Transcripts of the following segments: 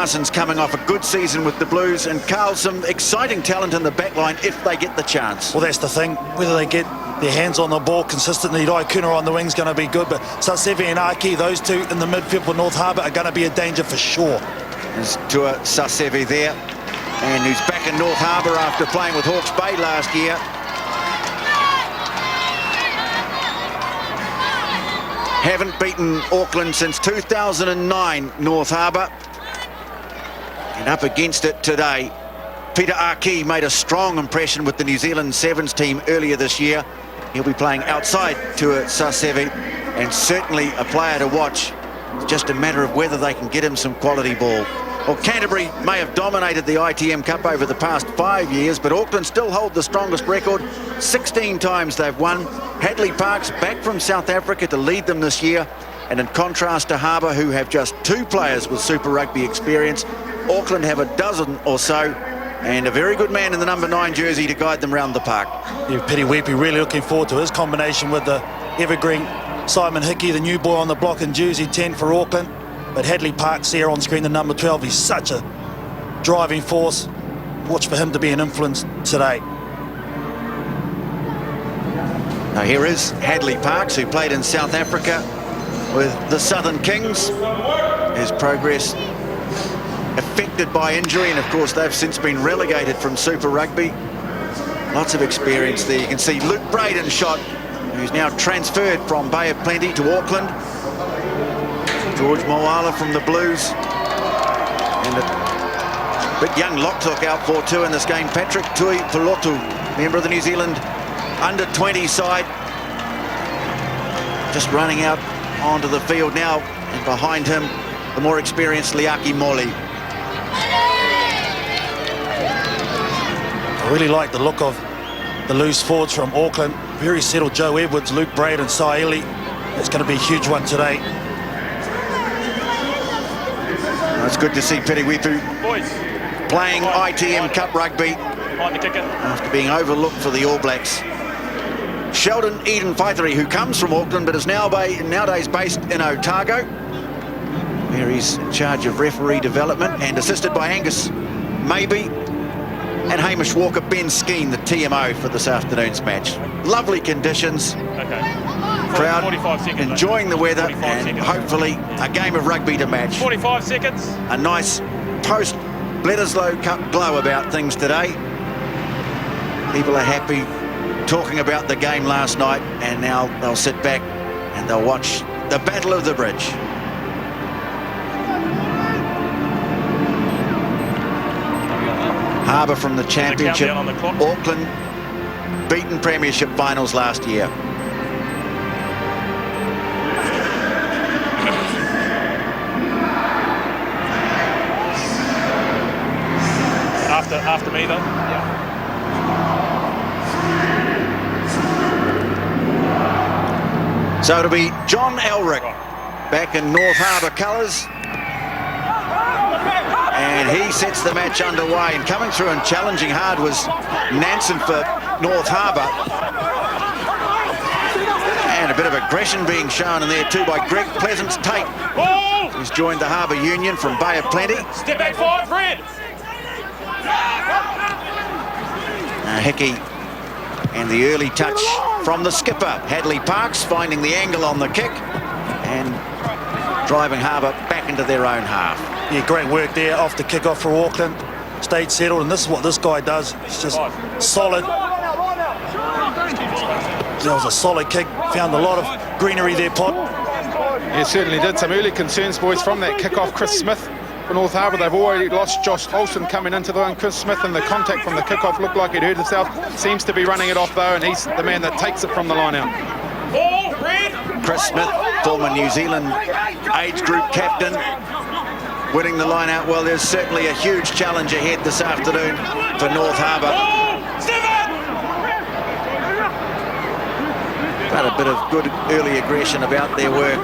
Parsons coming off a good season with the Blues, and Carl, some exciting talent in the back line if they get the chance. Well, that's the thing. Whether they get their hands on the ball consistently, Raikuna on the wing's going to be good, but Sasevi and Aki, those two in the midfield for North Harbour are going to be a danger for sure. There's Tua Sasevi there, and who's back in North Harbour after playing with Hawke's Bay last year. Haven't beaten Auckland since 2009, North Harbour. And up against it today. Peter Aki made a strong impression with the New Zealand Sevens team earlier this year. He'll be playing outside Tua Sasevi, and certainly a player to watch. It's just a matter of whether they can get him some quality ball. Well, Canterbury may have dominated the ITM Cup over the past 5 years, but Auckland still hold the strongest record. 16 times they've won. Hadley Park's back from South Africa to lead them this year. And in contrast to Harbour, who have just 2 players with Super Rugby experience, Auckland have a dozen or so, and a very good man in the number 9 jersey to guide them round the park. Yeah, Petty Weepy really looking forward to his combination with the evergreen Simon Hickey, the new boy on the block in jersey 10 for Auckland. But Hadley Park's there on screen, the number 12. He's such a driving force. Watch for him to be an influence today. Now here is Hadley Parks, who played in South Africa with the Southern Kings. His progress affected by injury, and of course they've since been relegated from Super Rugby. Lots of experience there. You can see Luke Braden shot, who's now transferred from Bay of Plenty to Auckland. George Moala from the Blues, and a bit young Locktook out for 2 in this game. Patrick Tui Pelotu, member of the New Zealand under-20 side, just running out onto the field now, and behind him the more experienced Liaki Moli. I really like the look of the loose forwards from Auckland. Very settled. Joe Edwards, Luke Braden, Saeli. It's going to be a huge one today. It's good to see Piri Wipu playing ITM Cup rugby after being overlooked for the All Blacks. Sheldon Eden Faitheri, who comes from Auckland but is nowadays based in Otago, where he's in charge of referee development, and assisted by Angus Maybe and Hamish Walker. Ben Skeen, the TMO for this afternoon's match. Lovely conditions. Crowd enjoying the weather, and hopefully a game of rugby to match. 45 seconds. A nice post Bledisloe Cup glow about things today. People are happy talking about the game last night, and now they'll sit back and they'll watch the Battle of the Bridge. Harbour from the Championship. Auckland beaten Premiership finals last year. After me, though. Yeah. So it'll be John Elrick back in North Harbour colours. And he sets the match underway. And coming through and challenging hard was Nansen for North Harbour. And a bit of aggression being shown in there too by Greg Pleasance-Tate, who's joined the Harbour Union from Bay of Plenty. Step back 5, Fred. Hickey, and the early touch from the skipper. Hadley Parks finding the angle on the kick and driving Harbour back into their own half. Yeah, great work there off the kick-off for Auckland. Stayed settled, and this is what this guy does. It's just solid. That was a solid kick. Found a lot of greenery there, Pod. Yeah, certainly did. Some early concerns, boys, from that kick-off. Chris Smith for North Harbour. They've already lost Josh Olsen coming into the one. Chris Smith, and the contact from the kick-off looked like he'd hurt himself. Seems to be running it off, though, and he's the man that takes it from the line out. Chris Smith, former New Zealand age group captain, winning the line out. Well, there's certainly a huge challenge ahead this afternoon for North Harbour. But a bit of good early aggression about their work.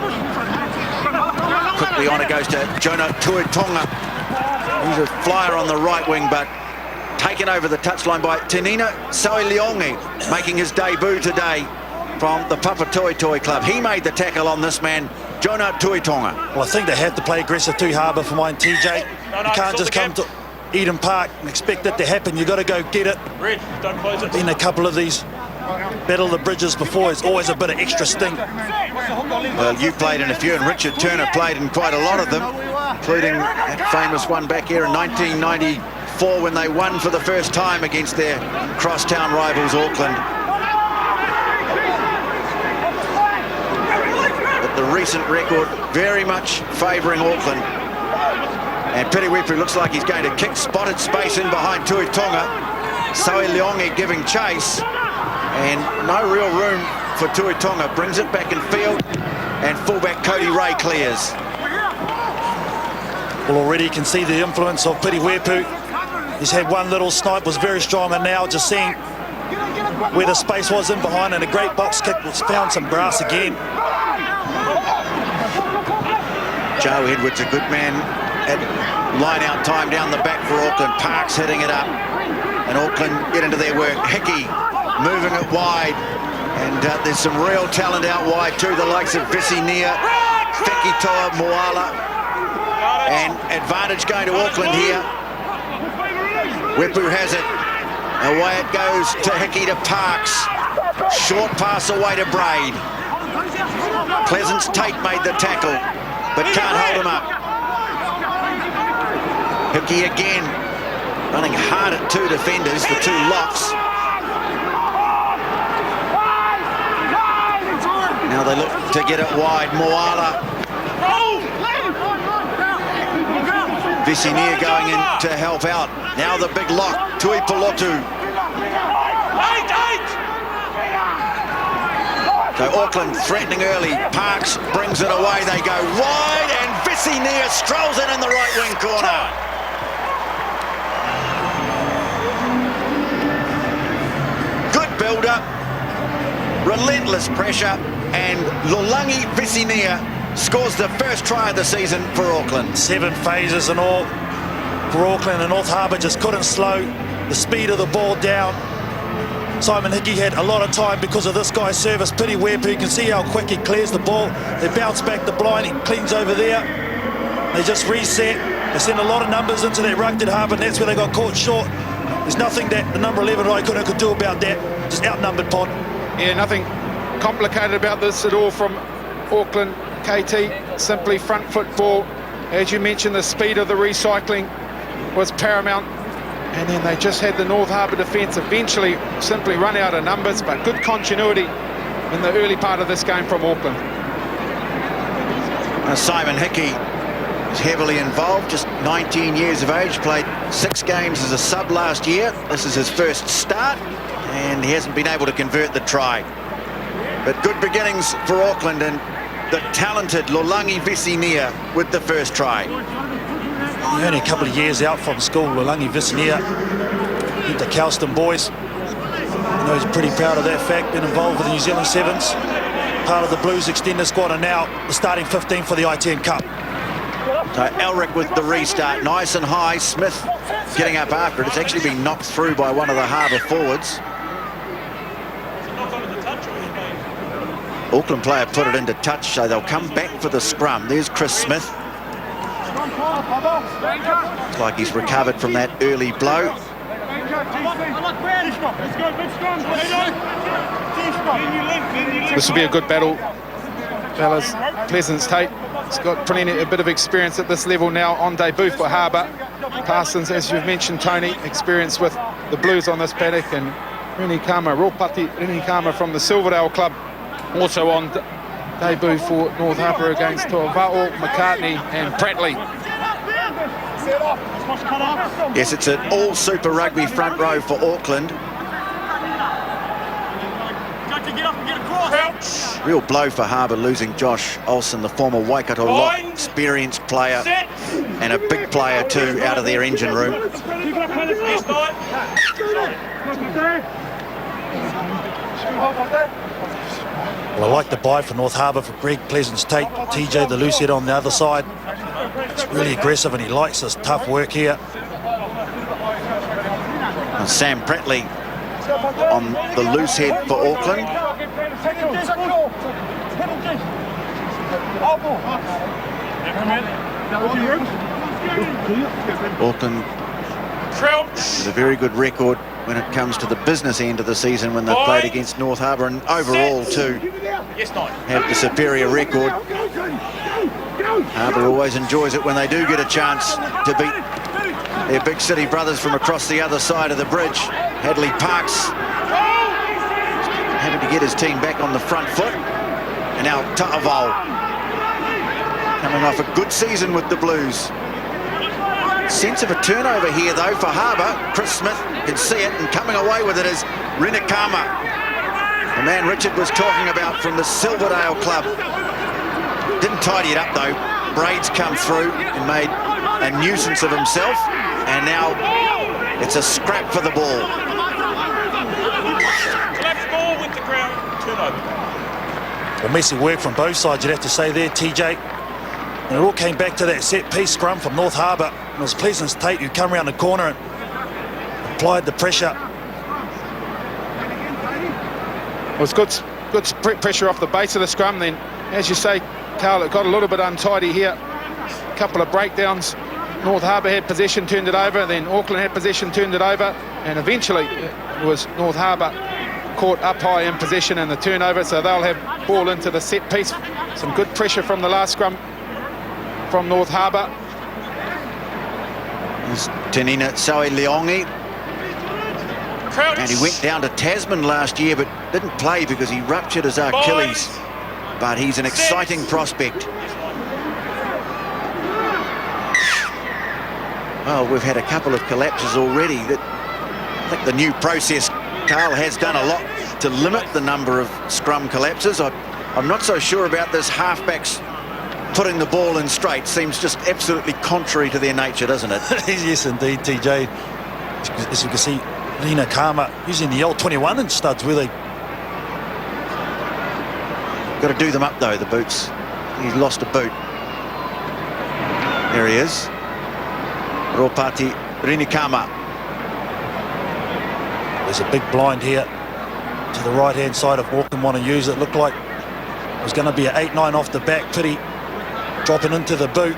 Quickly on it goes to Jonah Tuitonga. He's a flyer on the right wing, but taken over the touchline by Tenina Soiliongi, making his debut today from the Papatoetoe Club. He made the tackle on this man Jonah Tuitonga. Well, I think they have to play aggressive to Harbour for mine, TJ. You can't just come to Eden Park and expect it to happen. You've got to go get it. Red, don't close it. In a couple of these Battle of the Bridges before, it's always a bit of extra sting. Well, you played in a few, and Richard Turner played in quite a lot of them, including that famous one back here in 1994 when they won for the first time against their crosstown rivals, Auckland. But the recent record very much favouring Auckland. And Piriwepu looks like he's going to kick, spotted space in behind Tuitonga. Soe Leongi giving chase, and no real room for Tuitonga. Brings it back in field, and fullback Cody Ray clears. Well, already you can see the influence of Piriwepu. He's had one little snipe, was very strong, and now just seeing where the space was in behind, and a great box kick, was found some grass again. Joe Edwards, a good man at line-out time down the back for Auckland. Parks hitting it up, and Auckland get into their work. Hickey moving it wide, and there's some real talent out wide too, the likes of Visinia, Fekitoa, Moala, and advantage going to Auckland here. Wepu has it, away it goes to Hickey to Parks, short pass away to Braid. Pleasance Tate made the tackle, but can't hold him up. Hickey again, running hard at two defenders, the two locks. Now they look to get it wide. Moala. Visinia going in to help out. Now the big lock, Tui Polotu. So Auckland threatening early. Parks brings it away. They go wide, and Visinia strolls in the right wing corner. Build-up, relentless pressure, and Lulangi Visinia scores the first try of the season for Auckland. 7 phases and all for Auckland, and North Harbour just couldn't slow the speed of the ball down. Simon Hickey had a lot of time because of this guy's service. Piriwepu, you can see how quick he clears the ball. They bounce back the blind, he cleans over there. They just reset. They sent a lot of numbers into that ruck at Harbour, and that's where they got caught short. There's nothing that the number 11 Raikkonen could do about that. Just outnumbered Pod. Yeah, nothing complicated about this at all from Auckland. KT, simply front foot ball. As you mentioned, the speed of the recycling was paramount. And then they just had the North Harbour defence eventually simply run out of numbers, but good continuity in the early part of this game from Auckland. Simon Hickey is heavily involved, just 19 years of age, played 6 games as a sub last year. This is his first start, and he hasn't been able to convert the try. But good beginnings for Auckland, and the talented Lulangi Visinia with the first try. Only a couple of years out from school, Lulangi Visinia, the Kelston boys. I know he's pretty proud of that fact, been involved with the New Zealand Sevens, part of the Blues extended squad, and now the starting 15 for the ITM Cup. So Elric with the restart, nice and high. Smith getting up after it. It's actually been knocked through by one of the Harbour forwards. Auckland player put it into touch, so they'll come back for the scrum. There's Chris Smith. Looks like he's recovered from that early blow. This will be a good battle, fellas. Pleasance Tate has got a bit of experience at this level now on debut for Harbour. Parsons, as you've mentioned, Tony, experience with the Blues on this paddock, and Renikama, Ropati Renikama from the Silverdale Club, also on debut for North Harbour against Toava'o, McCartney and Pratley. Yes, it's an all-super rugby front row for Auckland. Real blow for Harbour losing Josh Olsen, the former Waikato Lock experienced player, and a big player too out of their engine room. Well, I like the buy for North Harbour for Greg Pleasance Tate. TJ, the loose head on the other side. It's really aggressive, and he likes this tough work here. And Sam Pratley on the loose head for Auckland. Auckland Crouch. with a very good record when it comes to the business end of the season when they've played against North Harbour, and overall too Yes, 9. have the superior record. Harbour always enjoys it when they do get a chance to beat their big city brothers from across the other side of the bridge. Hadley Parks having to get his team back on the front foot. And now Ta'aval coming off a good season with the Blues. Sense of a turnover here though for Harbour. Chris Smith can see it, and coming away with it is Rinikama, the man Richard was talking about from the Silverdale club. Didn't tidy it up though. Braids come through and made a nuisance of himself, and now it's a scrap for the ball. Collapse ball with the ground. Turnover. Well, messy work from both sides, you'd have to say there, TJ. And it all came back to that set-piece scrum from North Harbour. And it was Pleasance Tate who come around the corner and applied the pressure. It was good pressure off the base of the scrum. Then, as you say, Carl, it got a little bit untidy here. A couple of breakdowns. North Harbour had possession, turned it over. Then Auckland had possession, turned it over. And eventually it was North Harbour caught up high in possession in the turnover. So they'll have ball into the set piece. Some good pressure from the last scrum from North Harbour. Tenina Saui Leongi, Crouch. and he went down to Tasman last year but didn't play because he ruptured his Achilles. But he's an exciting prospect. Well, we've had a couple of collapses already. I think the new process, Carl, has done a lot to limit the number of scrum collapses. I'm not so sure about this halfbacks putting the ball in straight. Seems just absolutely contrary to their nature, doesn't it? Yes, indeed, TJ. As you can see, Lina Kama using the old 21-inch studs, really. Got to do them up, though, the boots. He's lost a boot. There he is. Ropati Rinikama. There's a big blind here to the right-hand side of Auckland want to use it. Looked like it was going to be an 8-9 off the back. Pity dropping into the boot.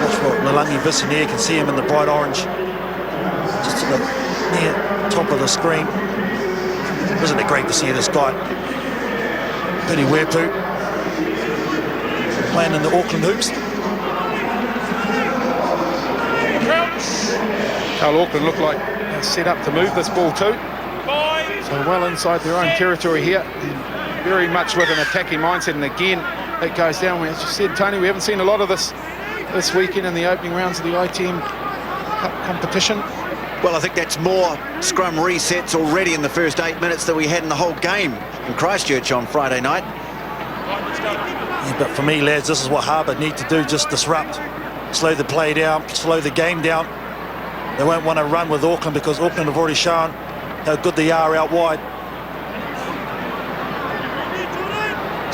Watch for Lalangi Visanier, can see him in the bright orange. Just to the near top of the screen. Isn't it great to see this guy? Pity Wepu playing in the Auckland hoops. Carl, Auckland look like they're set up to move this ball too. So well inside their own territory here. And very much with an attacking mindset, and again it goes down. As you said, Tony, we haven't seen a lot of this weekend in the opening rounds of the ITM Cup competition. Well, I think that's more scrum resets already in the first 8 minutes than we had in the whole game in Christchurch on Friday night. Yeah, but for me, lads, this is what Harbour need to do, just disrupt. Slow the play down, slow the game down. They won't want to run with Auckland because Auckland have already shown how good they are out wide.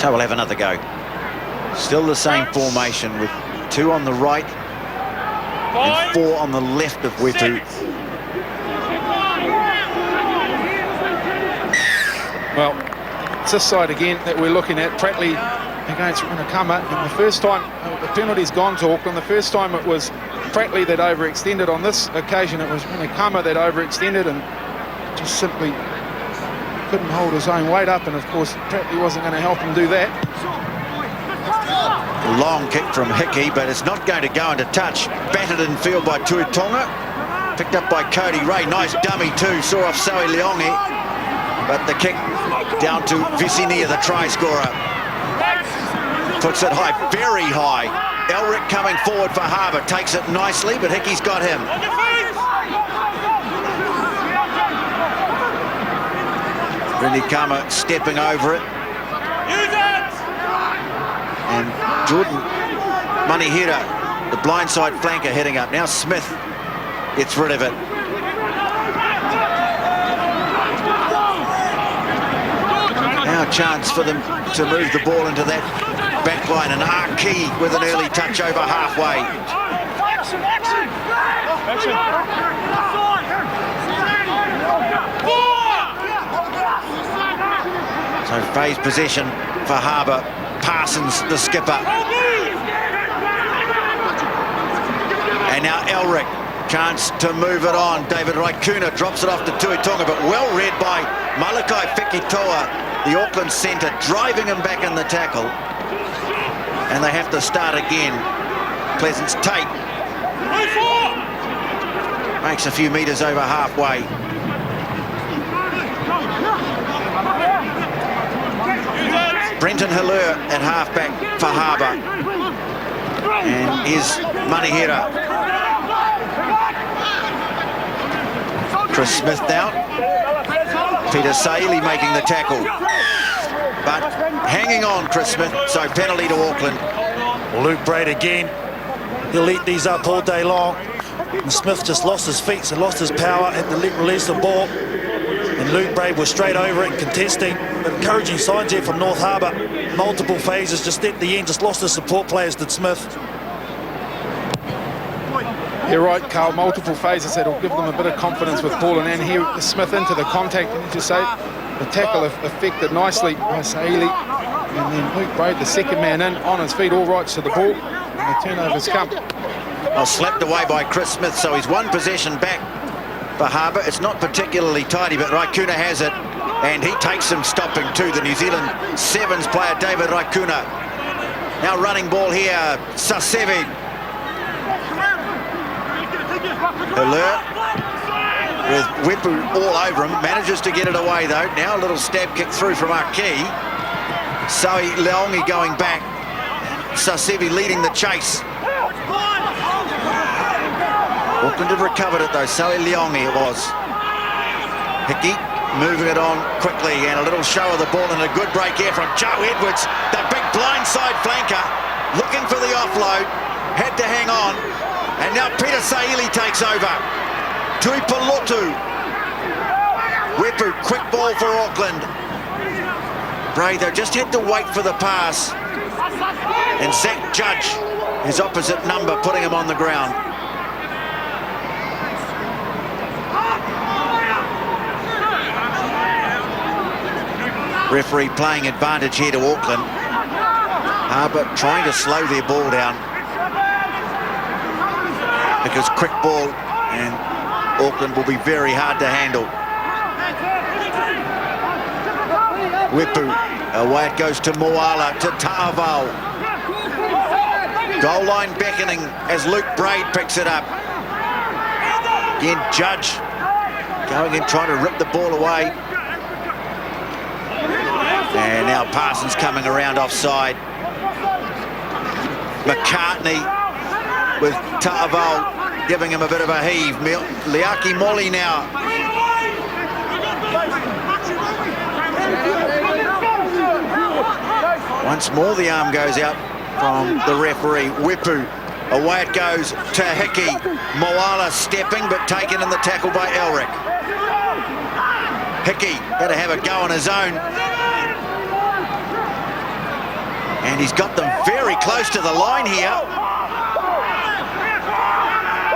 So we'll have another go. Still the same formation with 2 on the right and 4 on the left of Wetu. Well, it's this side again that we're looking at. Prattley against Rinikama. And the first time, the penalty's gone to Auckland. The first time it was Prattley that overextended. On this occasion, it was Rinikama that overextended and just simply couldn't hold his own weight up. And of course, Prattley wasn't going to help him do that. Long kick from Hickey, but it's not going to go into touch. Battered in field by Tuitonga. Picked up by Cody Ray. Nice dummy too. Saw off Saui Leongi. But the kick down to Visinia, the try scorer. Puts it high, very high. Elric coming forward for Harbour. Takes it nicely, but Hickey's got him. Rinikama stepping over it. And Jordan Manihira, the blindside flanker, heading up. Now Smith gets rid of it. Now a chance for them to move the ball into that back line. And Arkey with an early touch over halfway. So phase possession for Harbour. Parsons, the skipper. And now Elric, chance to move it on. David Raikuna drops it off to Tuitonga, but well read by Malakai Fekitoa, the Auckland centre, driving him back in the tackle. And they have to start again. Pleasance Tate makes a few metres over halfway. Brenton Hilleur at halfback for Harbour. And here's Manihira. Chris Smith now. Peter Saili making the tackle. But hanging on, Chris Smith, so penalty to Auckland. Luke Braid again. He'll eat these up all day long. And Smith just lost his feet and lost his power, had to release the ball. And Luke Braid was straight over it and contesting. But encouraging signs here from North Harbour. Multiple phases, just at the end, just lost his support players, did Smith. You're right, Carl. Multiple phases that'll give them a bit of confidence with ball. And then here, Smith into the contact. And you say the tackle affected nicely by Saili. And then Luke Braid, the second man in, on his feet, all rights to the ball. And the turnover's come. Well, slapped away by Chris Smith, so he's one possession back for Harbour. It's not particularly tidy, but Raikuna has it, and he takes some stopping too. The New Zealand Sevens player, David Raikuna. Now running ball here, Sasevi. Hilleur with Wipu all over him, manages to get it away though. Now a little stab kick through from Aki. Saui Leongi going back. Sasevi leading the chase. Auckland have recovered it though, Saui Leongi it was. Hickey moving it on quickly, and a little show of the ball and a good break here from Joe Edwards, the big blindside flanker, looking for the offload, had to hang on, and now Peter Saili takes over. Tui Pelotu. Wipu, quick ball for Auckland. Bray, they just had to wait for the pass, and Zach Judge, his opposite number, putting him on the ground. Referee playing advantage here to Auckland. Harbour trying to slow their ball down, because quick ball and Auckland will be very hard to handle. Wipu, away it goes to Moala, to Ta'avao. Goal line beckoning as Luke Braid picks it up. Again, Judge going in trying to rip the ball away. And now Parsons coming around offside. McCartney with Ta'avao giving him a bit of a heave. Liaki Molly now. Once more the arm goes out from the referee. Wipu, away it goes to Hickey. Moala stepping but taken in the tackle by Elric. Hickey had to have a go on his own. And he's got them very close to the line here.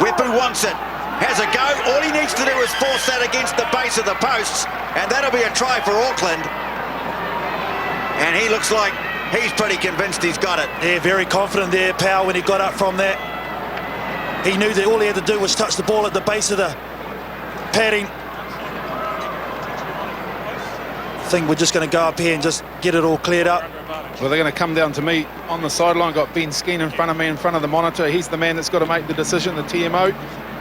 Wipu wants it, has a go. All he needs to do is force that against the base of the posts, and that'll be a try for Auckland. And he looks like he's pretty convinced he's got it. Yeah, very confident there, Powell, when he got up from that. He knew that all he had to do was touch the ball at the base of the padding. I think we're just going to go up here and just get it all cleared up. Well, they're going to come down to me on the sideline. Got Ben Skeen in front of me, in front of the monitor. He's the man that's got to make the decision, the TMO.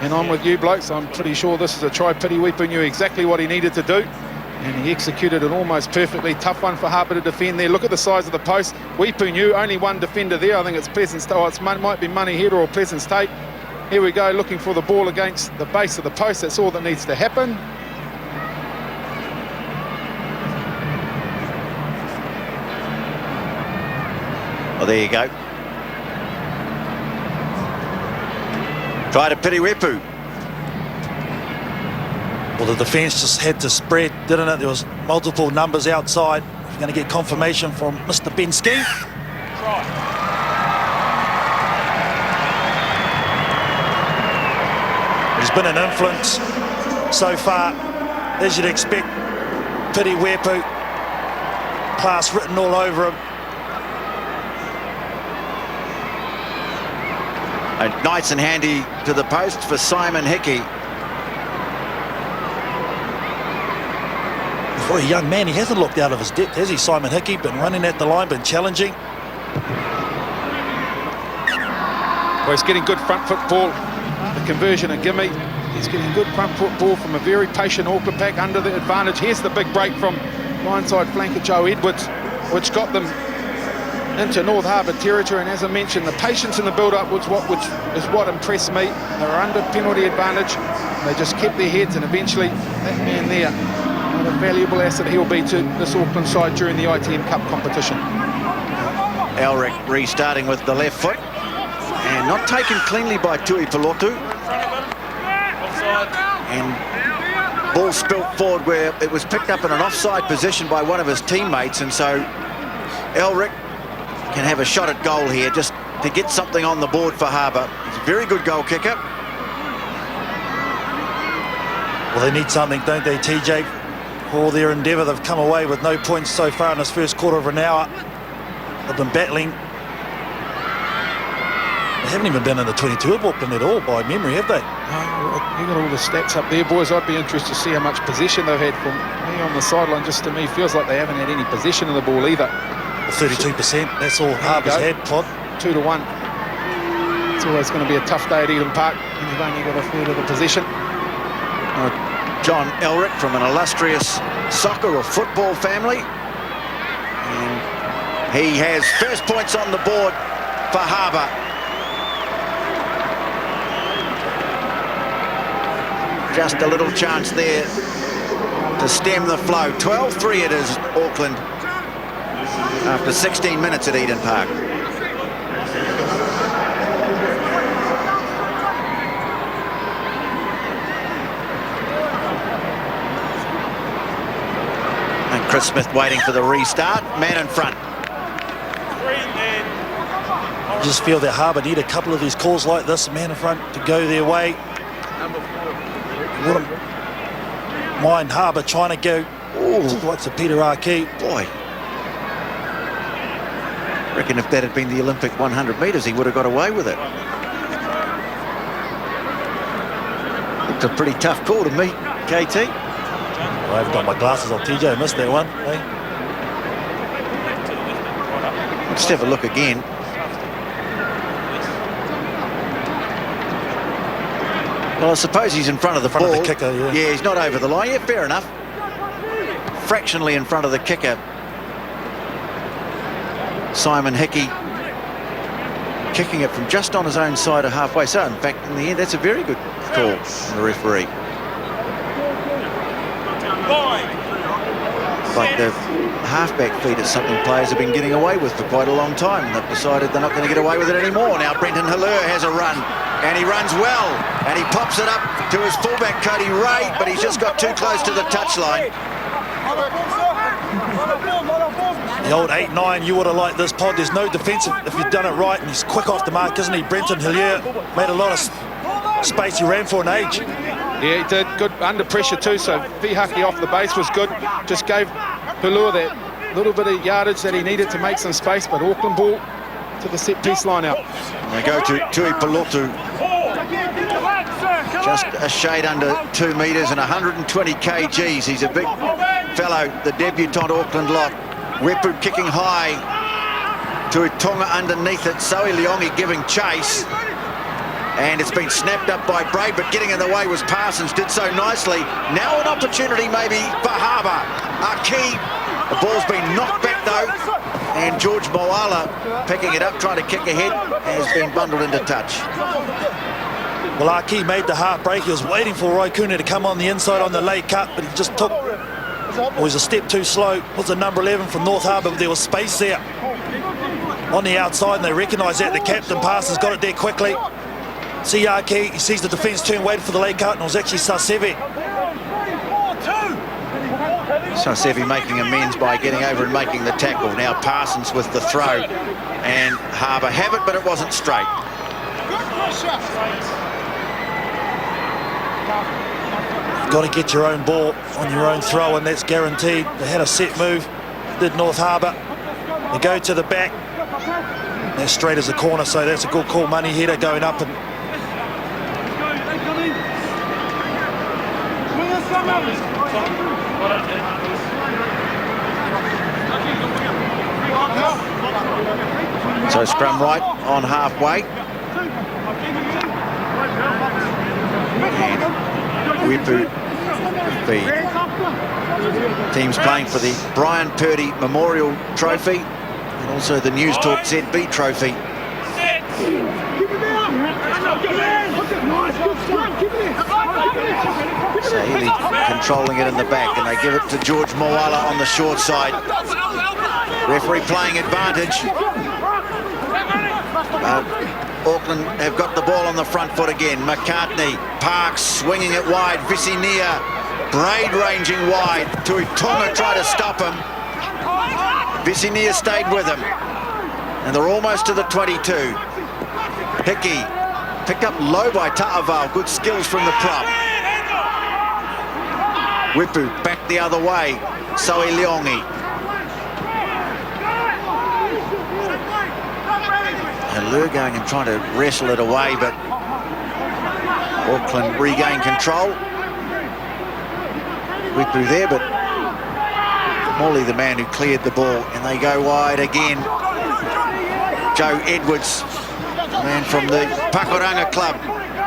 And I'm with you, blokes. I'm pretty sure this is a try. Pity Wipu knew exactly what he needed to do, and he executed it almost perfectly. Tough one for Harbour to defend there. Look at the size of the post. Wipu knew only one defender there. I think it's Pleasance Tate. Oh, it might be Manihira or Pleasance Tate. Here we go, looking for the ball against the base of the post. That's all that needs to happen. Well, there you go. Try to pity Wipu. Well, the defence just had to spread, didn't it? There was multiple numbers outside. You're going to get confirmation from Mr. Ben Skeen. There's been an influence so far, as you'd expect. Pity Wipu. class written all over him. And nice and handy to the post for Simon Hickey. For a young man, he hasn't looked out of his depth, has he, Simon Hickey? Been running at the line, been challenging. Well, he's getting good front foot ball. The conversion and gimme. He's getting good front foot ball from a very patient Auckland pack under the advantage. Here's the big break from blindside flanker Joe Edwards, which got them into North Harbour territory. And as I mentioned, the patience in the build-up was what impressed me. They were under penalty advantage. They just kept their heads, and eventually that man there, what a valuable asset he'll be to this Auckland side during the ITM Cup competition. Elric restarting with the left foot. And not taken cleanly by Tui Pelotu. And ball spilt forward where it was picked up in an offside position by one of his teammates. And so Elric can have a shot at goal here just to get something on the board for Harbour. He's a very good goal kicker. Well, they need something, don't they, TJ? For all their endeavour, they've come away with no points so far in this first quarter of an hour. They've been battling. They haven't even been in the 22 of Auckland at all, by memory, have they? You got all the stats up there, boys. I'd be interested to see how much possession they've had. From me on the sideline, just to me, feels like they haven't had any possession of the ball either. 32%, that's all Harbour's had, Plod. 2-1. It's always going to be a tough day at Eden Park, and you've only got a third of the possession. John Elric from an illustrious soccer or football family. And he has first points on the board for Harbour. Just a little chance there to stem the flow. 12-3 it is, Auckland, after 16 minutes at Eden Park. And Chris Smith waiting for the restart. Man in front. I just feel that Harbour need a couple of these calls like this, man in front, to go their way. Wouldn't mind Harbour trying to go to the likes of Peter Arkey. Boy, reckon if that had been the Olympic 100 metres, he would have got away with it. Looked a pretty tough call to me, KT. Well, I haven't got my glasses on, TJ. I missed that one. Hey? Let's have a look again. Well, I suppose he's in front of the ball. Of the kicker, yeah. Yeah, he's not over the line. Yeah, fair enough. Fractionally in front of the kicker. Simon Hickey kicking it from just on his own side of halfway. So, in fact, in the end, that's a very good call from the referee. Like the halfback feed is something players have been getting away with for quite a long time. They've decided they're not going to get away with it anymore. Now Brenton Halleur has a run, and he runs well, and he pops it up to his fullback Cody Ray, but he's just got too close to the touchline. The old 8-9, you would have liked this, Pod. There's no defensive if you've done it right, and he's quick off the mark, isn't he? Brenton Halleur made a lot of space. He ran for an age. Yeah, he did. Good under pressure too, so Vihaki off the base was good. Just gave Halleur that little bit of yardage that he needed to make some space, but Auckland ball to the set-piece line out. They go to Tui Pelotu. Just a shade under 2 metres and 120 kgs. He's a big fellow, the debutant Auckland lot. Wepu kicking high. Tui Tonga underneath it. Zoe Leongi giving chase. And it's been snapped up by Bray, but getting in the way was Parsons, did so nicely. Now an opportunity maybe for Harbour. Arkey, the ball's been knocked back though, and George Moala picking it up, trying to kick ahead, has been bundled into touch. Well, Arkey made the half break. He was waiting for Raikkonen to come on the inside on the late cut, but he just took, he was a step too slow. Was the number 11 from North Harbour, but there was space there on the outside, and they recognised that. The captain Parsons got it there quickly. See Arkey, he sees the defence turn, waiting for the late cut, and it was actually Sasevi. Sasevi making amends by getting over and making the tackle. Now Parsons with the throw, and Harbour have it, but it wasn't straight. You've got to get your own ball on your own throw, and that's guaranteed. They had a set move. did North Harbour. They go to the back. They're straight as a corner, so that's a good call. Money header going up and so scrum right on halfway. And Wipu, the team's playing for the Brian Purdy Memorial Trophy and also the News Talk ZB Trophy. So Ely controlling it in the back, and they give it to George Moala on the short side. Referee playing advantage. Auckland have got the ball on the front foot again. McCartney, Parks swinging it wide. Visinia, Braid ranging wide. Tuitonga tried to stop him. Visinia stayed with him. And they're almost to the 22. Hickey, picked up low by Ta'aval. Good skills from the prop. Wipu back the other way. Soe Leongi. And Lur going and trying to wrestle it away, but Auckland regain control. Wipu there, but Morley the man who cleared the ball, and they go wide again. Joe Edwards, the man from the Pakuranga Club,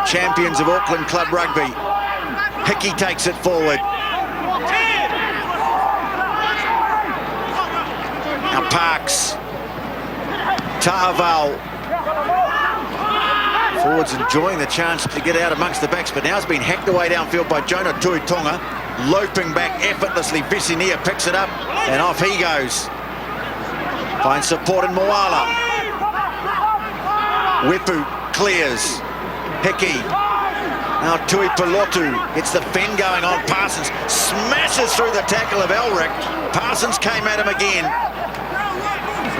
champions of Auckland Club Rugby. Hickey takes it forward. Now Parks, Ta'aval. Forwards enjoying the chance to get out amongst the backs, but now it's been hacked away downfield by Jonah Tuitonga. Loping back effortlessly, Visinia picks it up, and off he goes. Finds support in Moala. Wipu clears. Hickey. Now Tui Pilotu gets the fend going on. Parsons smashes through the tackle of Elric. Parsons came at him again.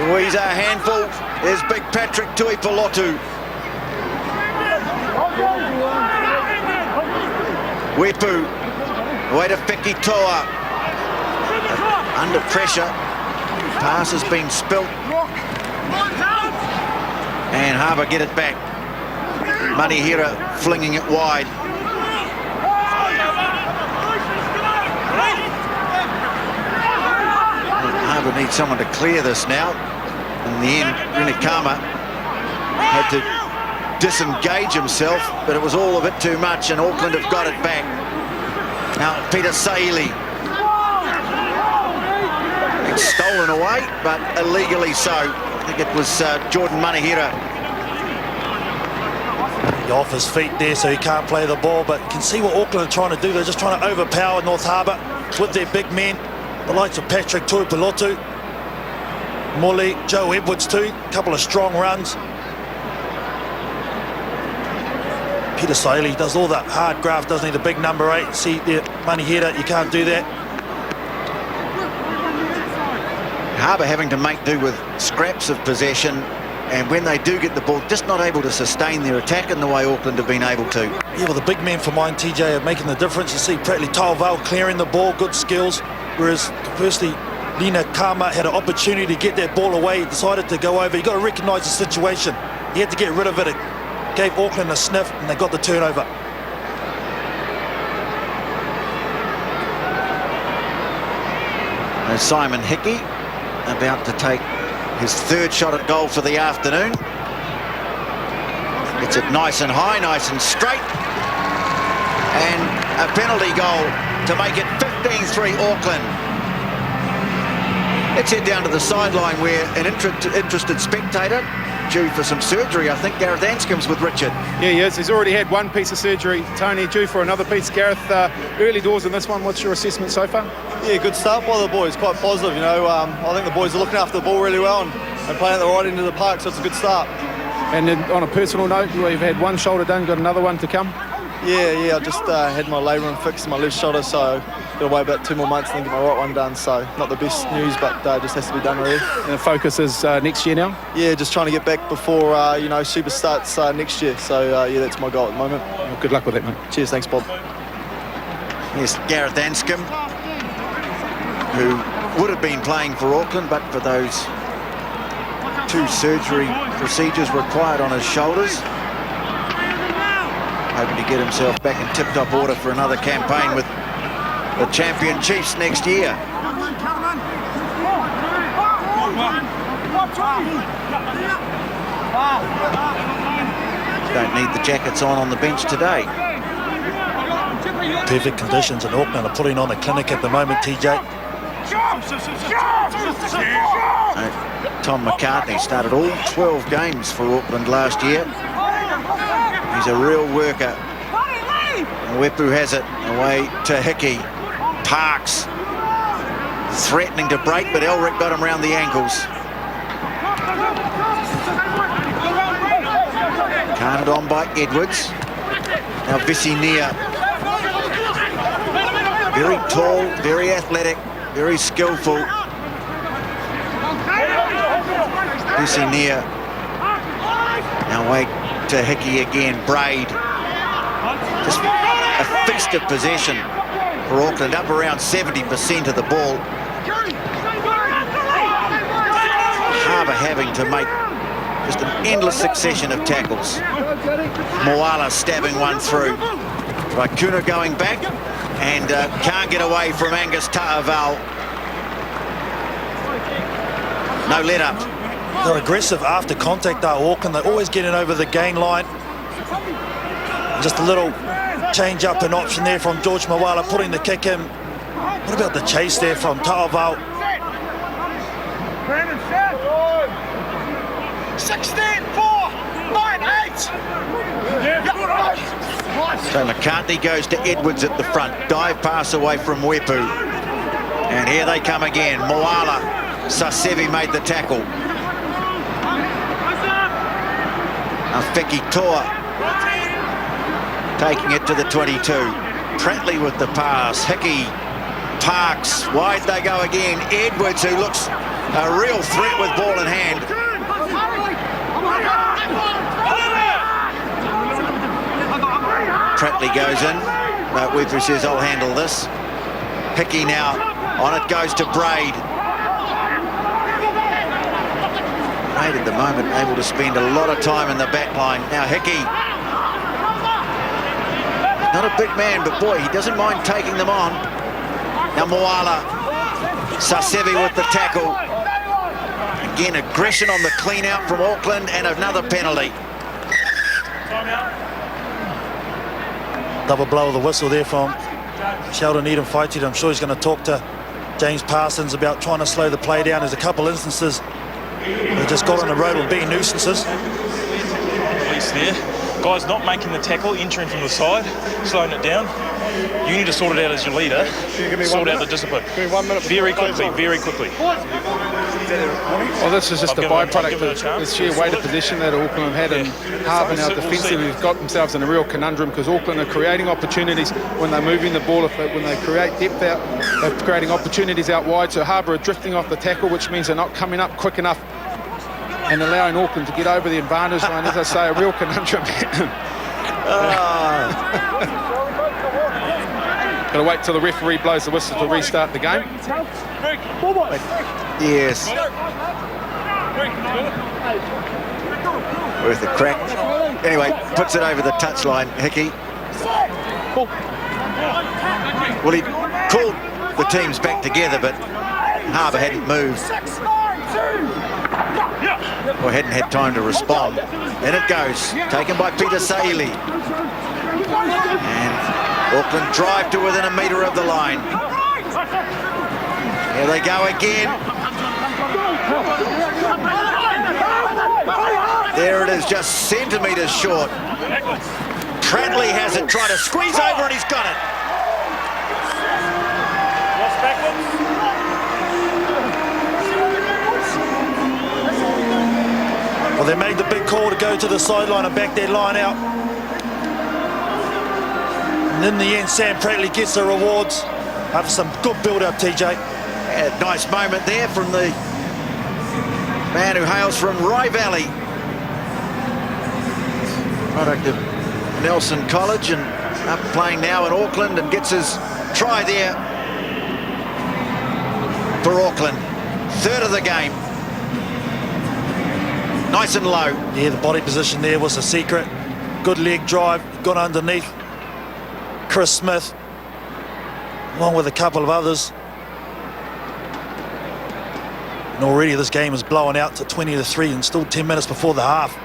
Oh, he's a handful. There's big Patrick Tui Pilotu. Wipu, away to Fiki Toa. Under pressure. Pass has been spilt. And Harbour get it back. Manihira flinging it wide. Harbour needs someone to clear this now. In the end, Rinikama had to disengage himself, but it was all a bit too much, and Auckland have got it back. Now Peter Saili. It's stolen away, but illegally so. I think it was Jordan Manihira. off his feet there, so he can't play the ball, but you can see what Auckland are trying to do. They're just trying to overpower North Harbour with their big men, the likes of Patrick Tuipilotu, Morley, Joe Edwards too, a couple of strong runs. Peter Saili does all that hard graft, doesn't he? The big number 8. See the money header, you can't do that. Harbour having to make do with scraps of possession, and when they do get the ball, just not able to sustain their attack in the way Auckland have been able to. Yeah, well, the big men for mine, TJ, are making the difference. You see Pratley Tauval clearing the ball, good skills, whereas firstly Nina Kama had an opportunity to get that ball away, decided to go over. You've got to recognise the situation. He had to get rid of it. It gave Auckland a sniff, and they got the turnover. And Simon Hickey about to take his third shot at goal for the afternoon. Gets it nice and high, nice and straight. And a penalty goal to make it 15-3 Auckland. Let's head down to the sideline where an interested spectator, due for some surgery, I think Gareth Anscombe's with Richard. Yeah, he is. He's already had one piece of surgery. Tony, due for another piece. Gareth, early doors in this one. What's your assessment so far? Yeah, good start by the boys. Quite positive, you know. I think the boys are looking after the ball really well and playing at the right end of the park, so it's a good start. And then on a personal note, we've had one shoulder done, got another one to come. Yeah, I just had my labrum fixed in my left shoulder, so got to wait about 2 more months and then get my right one done. So not the best news, but just has to be done really. And the focus is next year now? Yeah, just trying to get back before, Super starts next year. So, yeah, that's my goal at the moment. Well, good luck with that, mate. Cheers, thanks, Bob. Yes, Gareth Anscombe, who would have been playing for Auckland, but for those 2 surgery procedures required on his shoulders. Hoping to get himself back in tip-top order for another campaign with the champion Chiefs next year. Don't need the jackets on the bench today. Perfect conditions in Auckland are putting on a clinic at the moment, TJ. Tom McCartney started all 12 games for Auckland last year. He's a real worker. Wepu has it away to Hickey. Parks threatening to break, but Elric got him round the ankles. Carted on by Edwards. Now Vissinia. Very tall, very athletic, very skillful. Vissinia. Now away to Hickey again. Braid. Just a feast of possession for Auckland, up around 70% of the ball. Harbour having to make just an endless succession of tackles. Moala stabbing one through. Raikuna going back and can't get away from Angus Ta'aval. No let up. They're aggressive after contact, though, Auckland. They're always getting over the gain line. Just a little change up an option there from George Moala, putting the kick in. What about the chase there from Ta'aval? 16, 4, 9, 8. So McCartney goes to Edwards at the front. Dive pass away from Wepu. And here they come again. Moala. Sasevi made the tackle. Feki Toa taking it to the 22. Prattley with the pass. Hickey. Parks. Wide they go again. Edwards, who looks a real threat with ball in hand. Prattley goes in, but Wepu says, I'll handle this. Hickey now, on it goes to Braid. Braid at the moment able to spend a lot of time in the back line. Now Hickey, not a big man, but boy, he doesn't mind taking them on. Now Moala, Sasevi with the tackle. Again, aggression on the clean out from Auckland and another penalty. Double blow of the whistle there from Sheldon Needham Fighty. I'm sure he's going to talk to James Parsons about trying to slow the play down. There's a couple instances they just got on the road with being nuisances. Police there. Guys not making the tackle, entering from the side, slowing it down. You need to sort it out as your leader. Sort out the discipline. Very quickly, very quickly. Well, this is just a byproduct of the sheer weight of position that Auckland have had, and Harbour now defensively have got themselves in a real conundrum because Auckland are creating opportunities when they're moving the ball. When they create depth out, they're creating opportunities out wide. So Harbour are drifting off the tackle, which means they're not coming up quick enough and allowing Auckland to get over the advantage line. As I say, a real conundrum. Got to wait till the referee blows the whistle to restart the game. Yes. Worth a crack. Anyway, puts it over the touchline, Hickey. Well, he called the teams back together, but Harbour hadn't moved. Or hadn't had time to respond. And it goes, taken by Peter Saili. And Auckland drive to within a metre of the line. Here they go again. There it is, just centimetres short. Prattley has it, trying to squeeze over, and he's got it. Well, they made the big call to go to the sideline and back their line out. And in the end, Sam Prattley gets the rewards after some good build-up, TJ. Yeah, nice moment there from the man who hails from Rye Valley. Product of Nelson College and up playing now in Auckland and gets his try there. for Auckland. Third of the game. Nice and low. Yeah, the body position there was the secret. Good leg drive, got underneath Chris Smith, along with a couple of others. And already this game is blowing out to 20-3 and still 10 minutes before the half.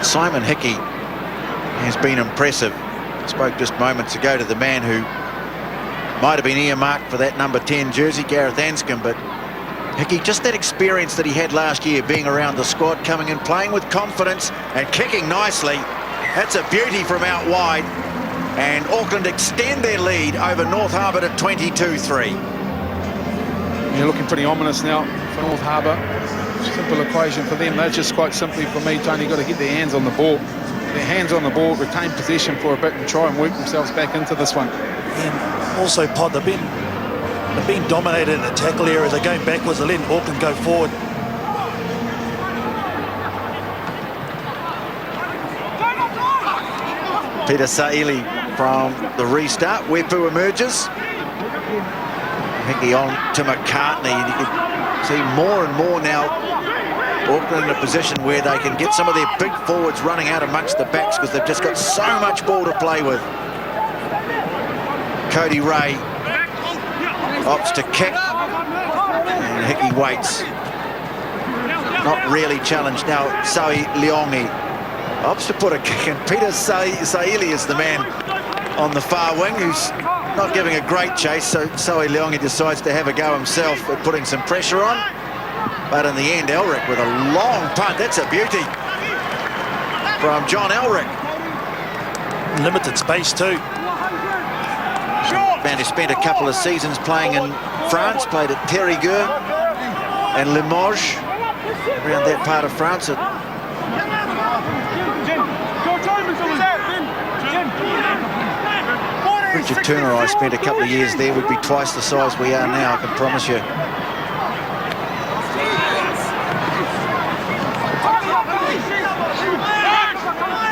Simon Hickey has been impressive. I spoke just moments ago to the man who might have been earmarked for that number 10 jersey, Gareth Anscombe, but Hickey, just that experience that he had last year being around the squad, coming in, playing with confidence and kicking nicely. That's a beauty from out wide. And Auckland extend their lead over North Harbour to 22-3. You're looking pretty ominous now for North Harbour. Simple equation for them. They're just quite simply, for me, Tony, got to get their hands on the ball. Their hands on the ball, retain possession for a bit and try and work themselves back into this one. And also, Pod, they've been dominated in the tackle area. They're going backwards, they're letting Auckland go forward. Peter Saili from the restart. Wepu emerges. Hickey on to McCartney, and you can see more and more now Auckland in a position where they can get some of their big forwards running out amongst the backs because they've just got so much ball to play with. Cody Ray opts to kick, and Hickey waits. Not really challenged now. Saui Leongi opts to put a kick, and Peter Saili is the man on the far wing who's not giving a great chase, so Saui Leongi decides to have a go himself at putting some pressure on. But in the end, Elric with a long punt. That's a beauty from John Elric. Limited space too. Man who spent a couple of seasons playing in France, played at Périgueux and Limoges, around that part of France. Richard Turner, I spent a couple of years there, would be twice the size we are now, I can promise you.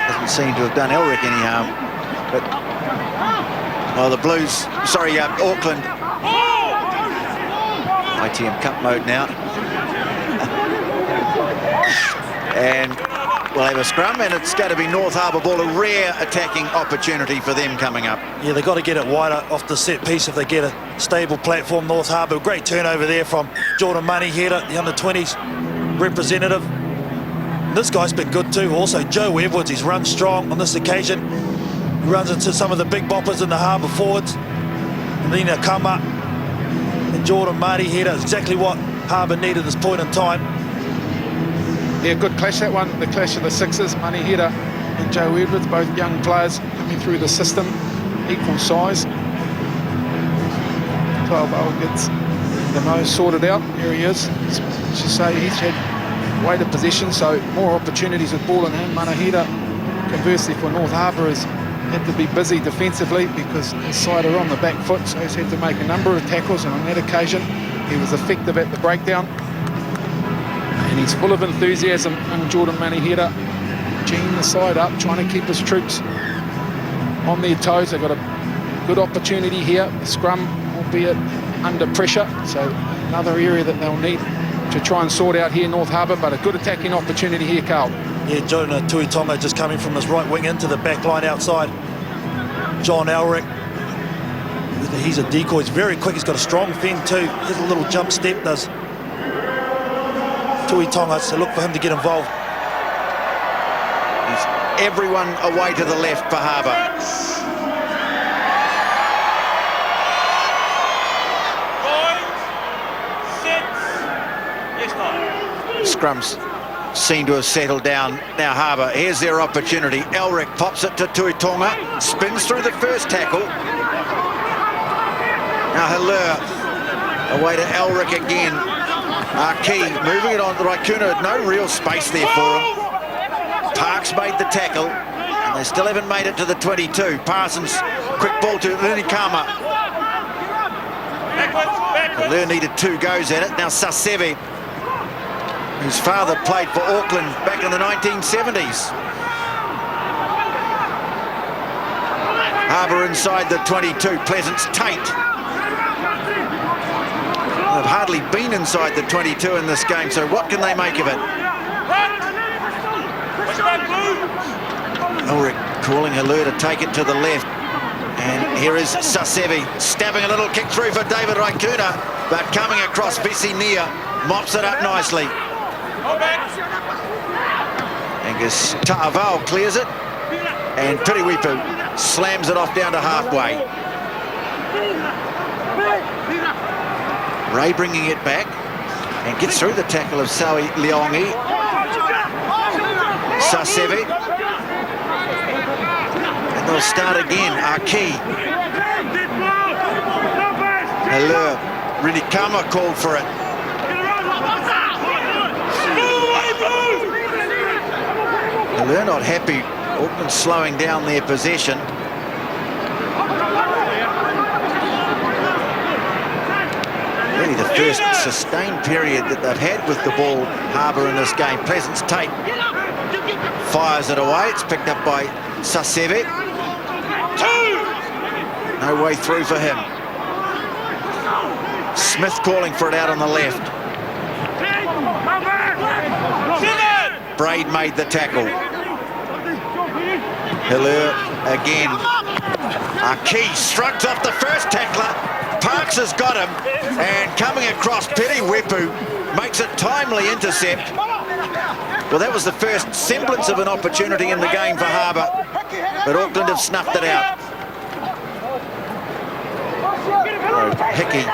Doesn't seem to have done Elric any harm, but the Blues, Auckland, ITM Cup mode now. And we'll have a scrum, and it's going to be North Harbour ball, a rare attacking opportunity for them coming up. Yeah, they've got to get it wider off the set piece if they get a stable platform. North Harbour, great turnover there from Jordan Moneyheader, the under-20s representative. And this guy's been good too. Also, Joe Edwards, he's run strong on this occasion. He runs into some of the big boppers in the Harbour forwards. Nina Kama and Jordan Moneyheader, exactly what Harbour needed at this point in time. Yeah, good clash, that one. The clash of the sixes. Moneyheader and Joe Edwards, both young players coming through the system, equal size. 12-0 gets the most sorted out. Here he is. As you say, he's had weighted possession, so more opportunities with ball in hand. Moneyheader, conversely for North Harbour, has had to be busy defensively because his side are on the back foot, so he's had to make a number of tackles, and on that occasion he was effective at the breakdown. And he's full of enthusiasm, young Jordan Moneyheader, geeing the side up, trying to keep his troops on their toes. They've got a good opportunity here. The scrum, albeit under pressure, so another area that they'll need to try and sort out here, North Harbour, but a good attacking opportunity here, Carl. Yeah, Jonah Tuitonga just coming from his right wing into the back line outside. John Elric, he's a decoy, he's very quick, he's got a strong fend too. Here's a little jump step, does Tuitonga, so look for him to get involved. Everyone away to the left for Harbour. Scrums seem to have settled down. Now Harbour, here's their opportunity. Elric pops it to Tuitonga, spins through the first tackle. Now Hilaire away to Elric again. Key moving it on to Raikuna, no real space there for him. Parks made the tackle, and they still haven't made it to the 22. Parsons, quick ball to Linikama. Hilaire needed 2 goes at it. Now Saseve, whose father played for Auckland back in the 1970s. Harbour inside the 22. Pleasance Tate. They've hardly been inside the 22 in this game, so what can they make of it? Ulrich calling Halur to take it to the left. And here is Sasevi stabbing a little kick through for David Raikkonen, but coming across Visinia, mops it up nicely. Angus Ta'avao clears it, and Piriwipu slams it off down to halfway. Ray bringing it back and gets through the tackle of Sawi Leongi. Sasevi. And they'll start again. Aki. Halur. Rinikama called for it. Halur not happy. Auckland slowing down their possession. Really the first sustained period that they've had with the ball, Harbour, in this game. Pleasance Tate fires it away. It's picked up by Sasevi. No way through for him. Smith calling for it out on the left. Braid made the tackle. Halur again. Aki shrugs off the first tackler. Parks has got him, and coming across, Piriwipu makes a timely intercept. Well, that was the first semblance of an opportunity in the game for Harbour, but Auckland have snuffed it out. Hickey,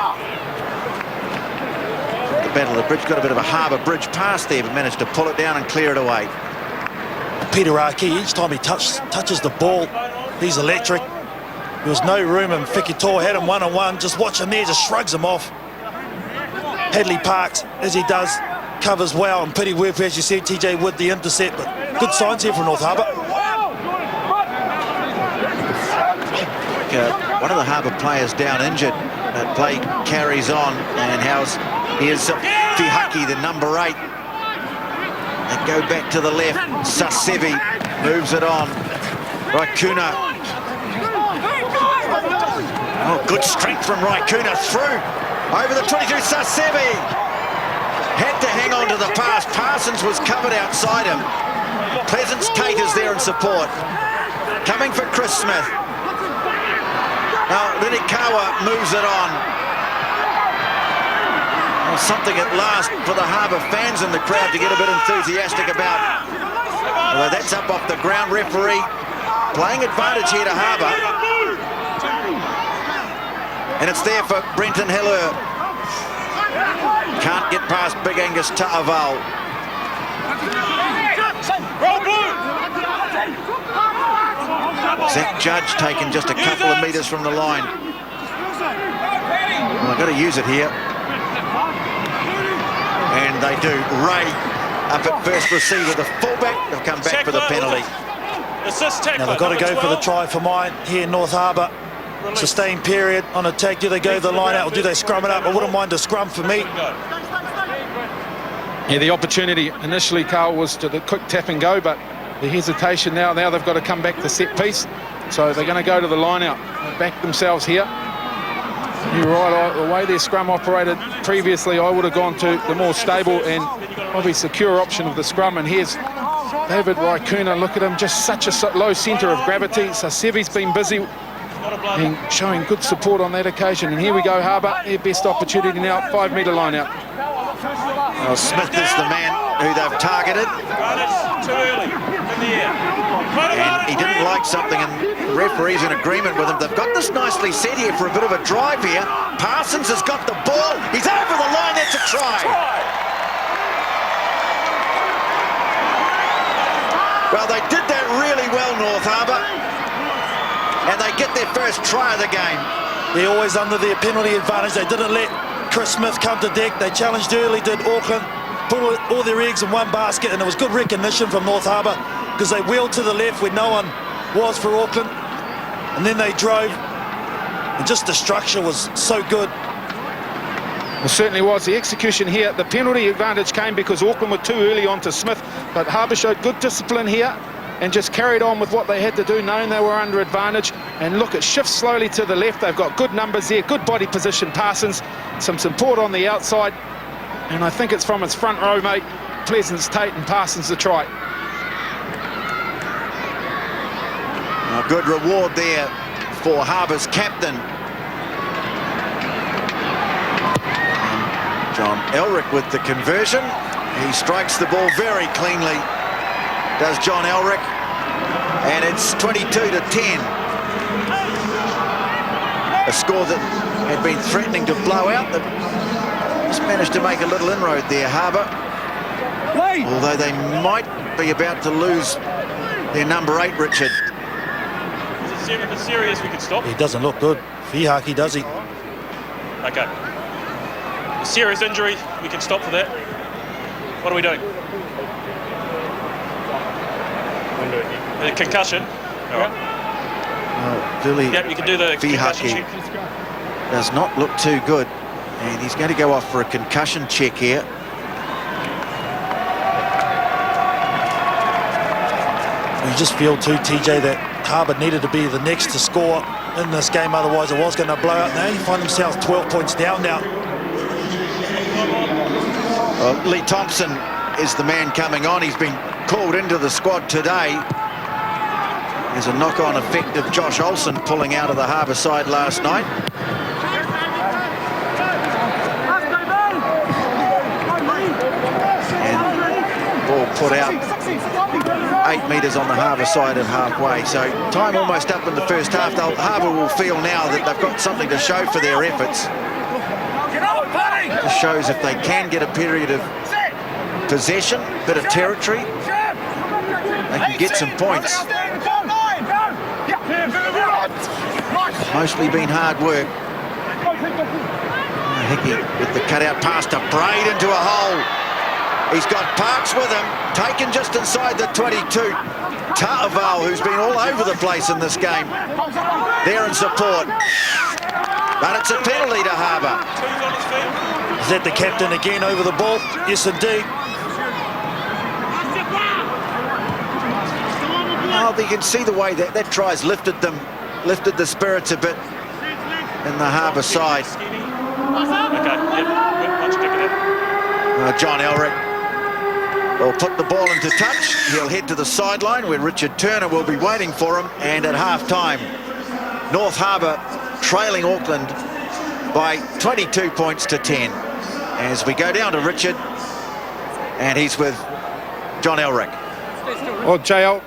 the battle of the bridge, got a bit of a Harbour bridge pass there, but managed to pull it down and clear it away. Peter Aki, each time he touches the ball, he's electric. There was no room, and Fekitoa had him one-on-one. Just watch him there, just shrugs him off. Hadley Parks, as he does, covers well, and Piriwipu, as you said, TJ, with the intercept. But good signs here from North Harbour. One of the Harbour players down injured. That play carries on, and here's Fihaki, the number 8. They go back to the left. Sasevi moves it on. Raikkonen. Oh, good strength from Raikkonen through. Over the 22, Sasevi. Had to hang on to the pass. Parsons was covered outside him. Pleasance Tate is there in support. Coming for Chris Smith. Now, Rinikawa moves it on. Well, something at last for the Harbour fans in the crowd to get a bit enthusiastic about. Although that's up off the ground. Referee playing advantage here to Harbour. And it's there for Brenton Halur. Can't get past Big Angus Ta'avao. Zach Judge taken just a couple of metres from the line. Well, I've got to use it here. And they do. Ray up at first receiver, the fullback. They'll come back for the penalty. Now they've got to go for the try for mine here in North Harbour. Sustained period on attack. Do they go the line out or do they scrum it up? I wouldn't mind a scrum for me. Yeah, the opportunity initially, Carl, was to the quick tap and go, but the hesitation now they've got to come back to set piece. So they're going to go to the line out, back themselves here. You're right, the way their scrum operated previously, I would have gone to the more stable and probably secure option of the scrum. And here's David Raikkonen. Look at him, just such a low centre of gravity. Sasevi's been busy and showing good support on that occasion. And here we go, Harbour, their best opportunity now, 5 metre line out. Well, Smith is the man who they've targeted. And he didn't like something, and the referee's in agreement with him. They've got this nicely set here for a bit of a drive here. Parsons has got the ball. He's over the line. That's a try. Well, they did that really well, North Harbour. And they get their first try of the game. They're always under their penalty advantage. They didn't let Chris Smith come to deck. They challenged early, did Auckland. Put all their eggs in one basket, and it was good recognition from North Harbour because they wheeled to the left where no one was for Auckland. And then they drove, and just the structure was so good. Well, certainly was. The execution here, the penalty advantage came because Auckland were too early on to Smith, but Harbour showed good discipline here. and just carried on with what they had to do, knowing they were under advantage. And look, it shifts slowly to the left. They've got good numbers there, good body position, Parsons, some support on the outside. And I think it's from his front row, mate. Pleasance, Tate and Parsons the try. A good reward there for Harbour's captain. And John Elric with the conversion. He strikes the ball very cleanly, does John Elric. And it's 22-10. A score that had been threatening to blow out. They've just managed to make a little inroad there, Harbour. Although they might be about to lose their number 8, Richard. If it's serious, we could stop. He doesn't look good. Fihaki, does he? Okay. A serious injury, we can stop for that. What are we doing? A concussion. All right. Billy Yep, you can do the concussion Fihaki check. does not look too good. And he's going to go off for a concussion check here. You just feel too, TJ, that Harbour needed to be the next to score in this game, otherwise it was going to blow out. They only find themselves 12 points down now. Well, Lee Thompson is the man coming on. He's been called into the squad today. There's a knock-on effect of Josh Olsen pulling out of the Harbour side last night. And ball put out 8 metres on the Harbour side at halfway. So time almost up in the first half. Harbour will feel now that they've got something to show for their efforts. Just shows if they can get a period of possession, a bit of territory, they can get some points. Mostly been hard work. Hickey with the cutout pass to Braid into a hole. He's got Parks with him, taken just inside the 22. Ta'aval, who's been all over the place in this game, there in support. But it's a penalty to Harbour. Is that the captain again over the ball? Yes, indeed. Well, you can see the way that try's lifted the spirits a bit in the Harbour side. Okay, yep, much quicker. John Elric will put the ball into touch. He'll head to the sideline where Richard Turner will be waiting for him. And at half-time, North Harbour trailing Auckland by 22 points to 10. As we go down to Richard, and he's with John Elric. Well, JL,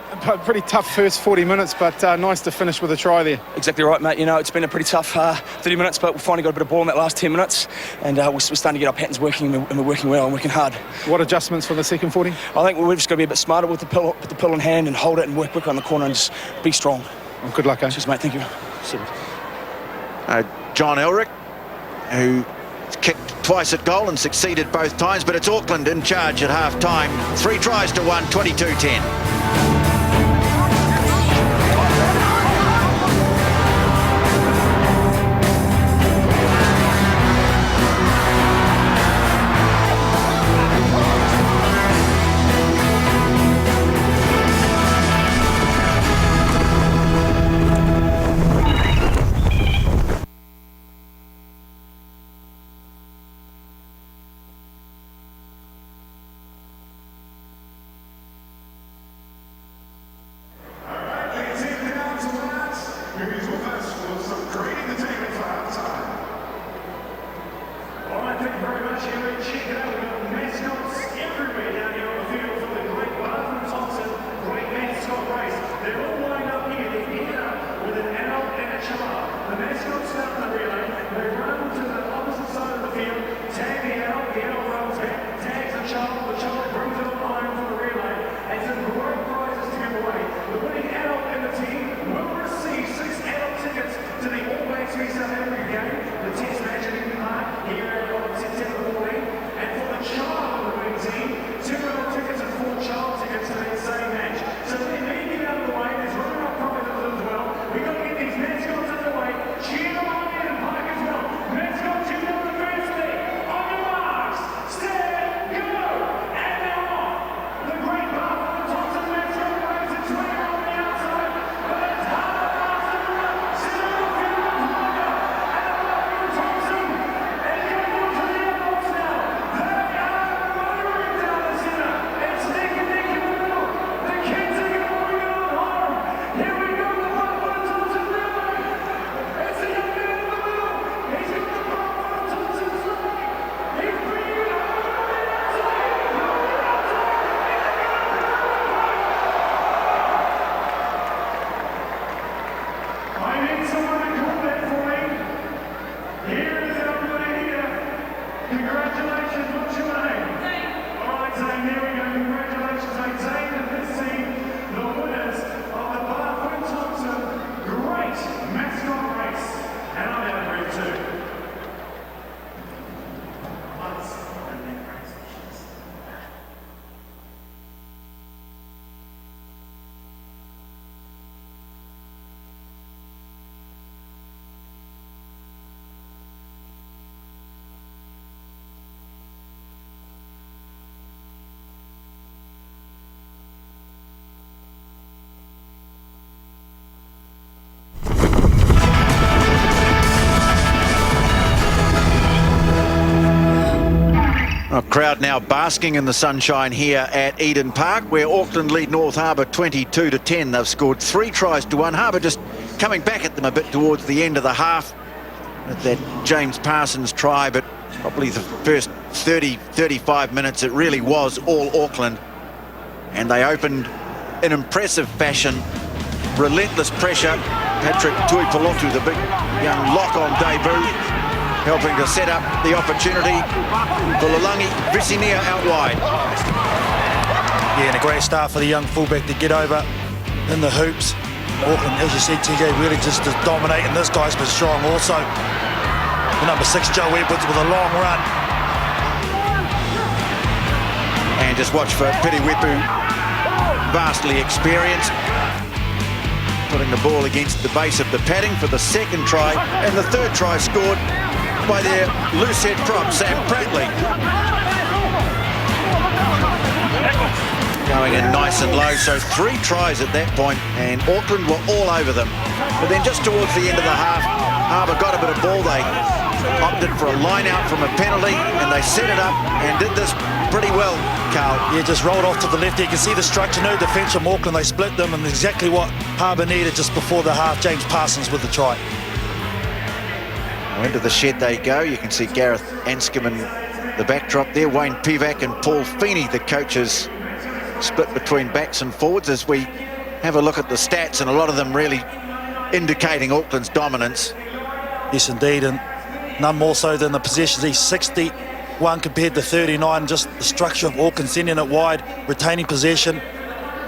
pretty tough first 40 minutes, but nice to finish with a try there. Exactly right, mate. You know, it's been a pretty tough 30 minutes, but we finally got a bit of ball in that last 10 minutes, and we're starting to get our patterns working, and we're working well and working hard. What adjustments for the second 40? I think we've just got to be a bit smarter with the pill in hand and hold it and work quick on the corner and just be strong. Well, good luck, eh? Cheers, mate. Thank you. John Elric, who kicked twice at goal and succeeded both times, but it's Auckland in charge at half-time. 3 tries to 1, 22-10. now basking in the sunshine here at Eden Park, where Auckland lead North Harbour 22-10. They've scored 3 tries to 1. Harbour just coming back at them a bit towards the end of the half with that James Parsons try, but probably the first 30-35 minutes it really was all Auckland, and they opened in impressive fashion. Relentless pressure. Patrick Tuipulotu, the big young lock on debut, helping to set up the opportunity for Lalangi Visinia out wide. Yeah, and a great start for the young fullback to get over in the hoops. Auckland, as you said, TJ, really just to dominate, and this guy's been strong also. The number 6, Joe Edwards, with a long run. And just watch for Piriwepu, vastly experienced, putting the ball against the base of the padding for the second try, and the third try scored by their loose-head prop, Sam Prattley. Going in nice and low, so 3 tries at that point, and Auckland were all over them. But then just towards the end of the half, Harbour got a bit of ball. They opted for a line out from a penalty, and they set it up and did this pretty well, Carl. Yeah, just rolled off to the left. You can see the structure, no defence from Auckland. They split them, and exactly what Harbour needed just before the half. James Parsons with the try. Now into the shed they go. You can see Gareth Anscombe in the backdrop there. Wayne Pivac and Paul Feeney, the coaches, split between backs and forwards as we have a look at the stats, and a lot of them really indicating Auckland's dominance. Yes, indeed, and none more so than the possessions. He's 61 compared to 39. Just the structure of Auckland sending it wide, retaining possession.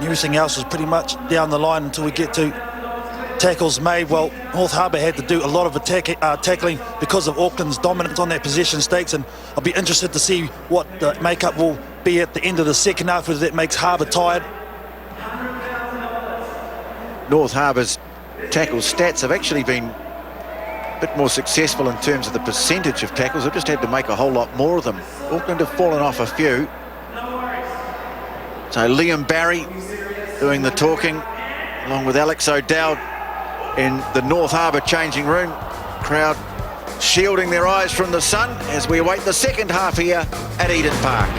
Everything else was pretty much down the line until we get to tackles made. Well, North Harbour had to do a lot of tackling because of Auckland's dominance on that possession stakes, and I'll be interested to see what the makeup will be at the end of the second half, whether that makes Harbour tired. North Harbour's tackle stats have actually been a bit more successful in terms of the percentage of tackles. They've just had to make a whole lot more of them. Auckland have fallen off a few. So Liam Barry doing the talking, along with Alex O'Dowd in the North Harbour changing room. Crowd shielding their eyes from the sun as we await the second half here at Eden Park.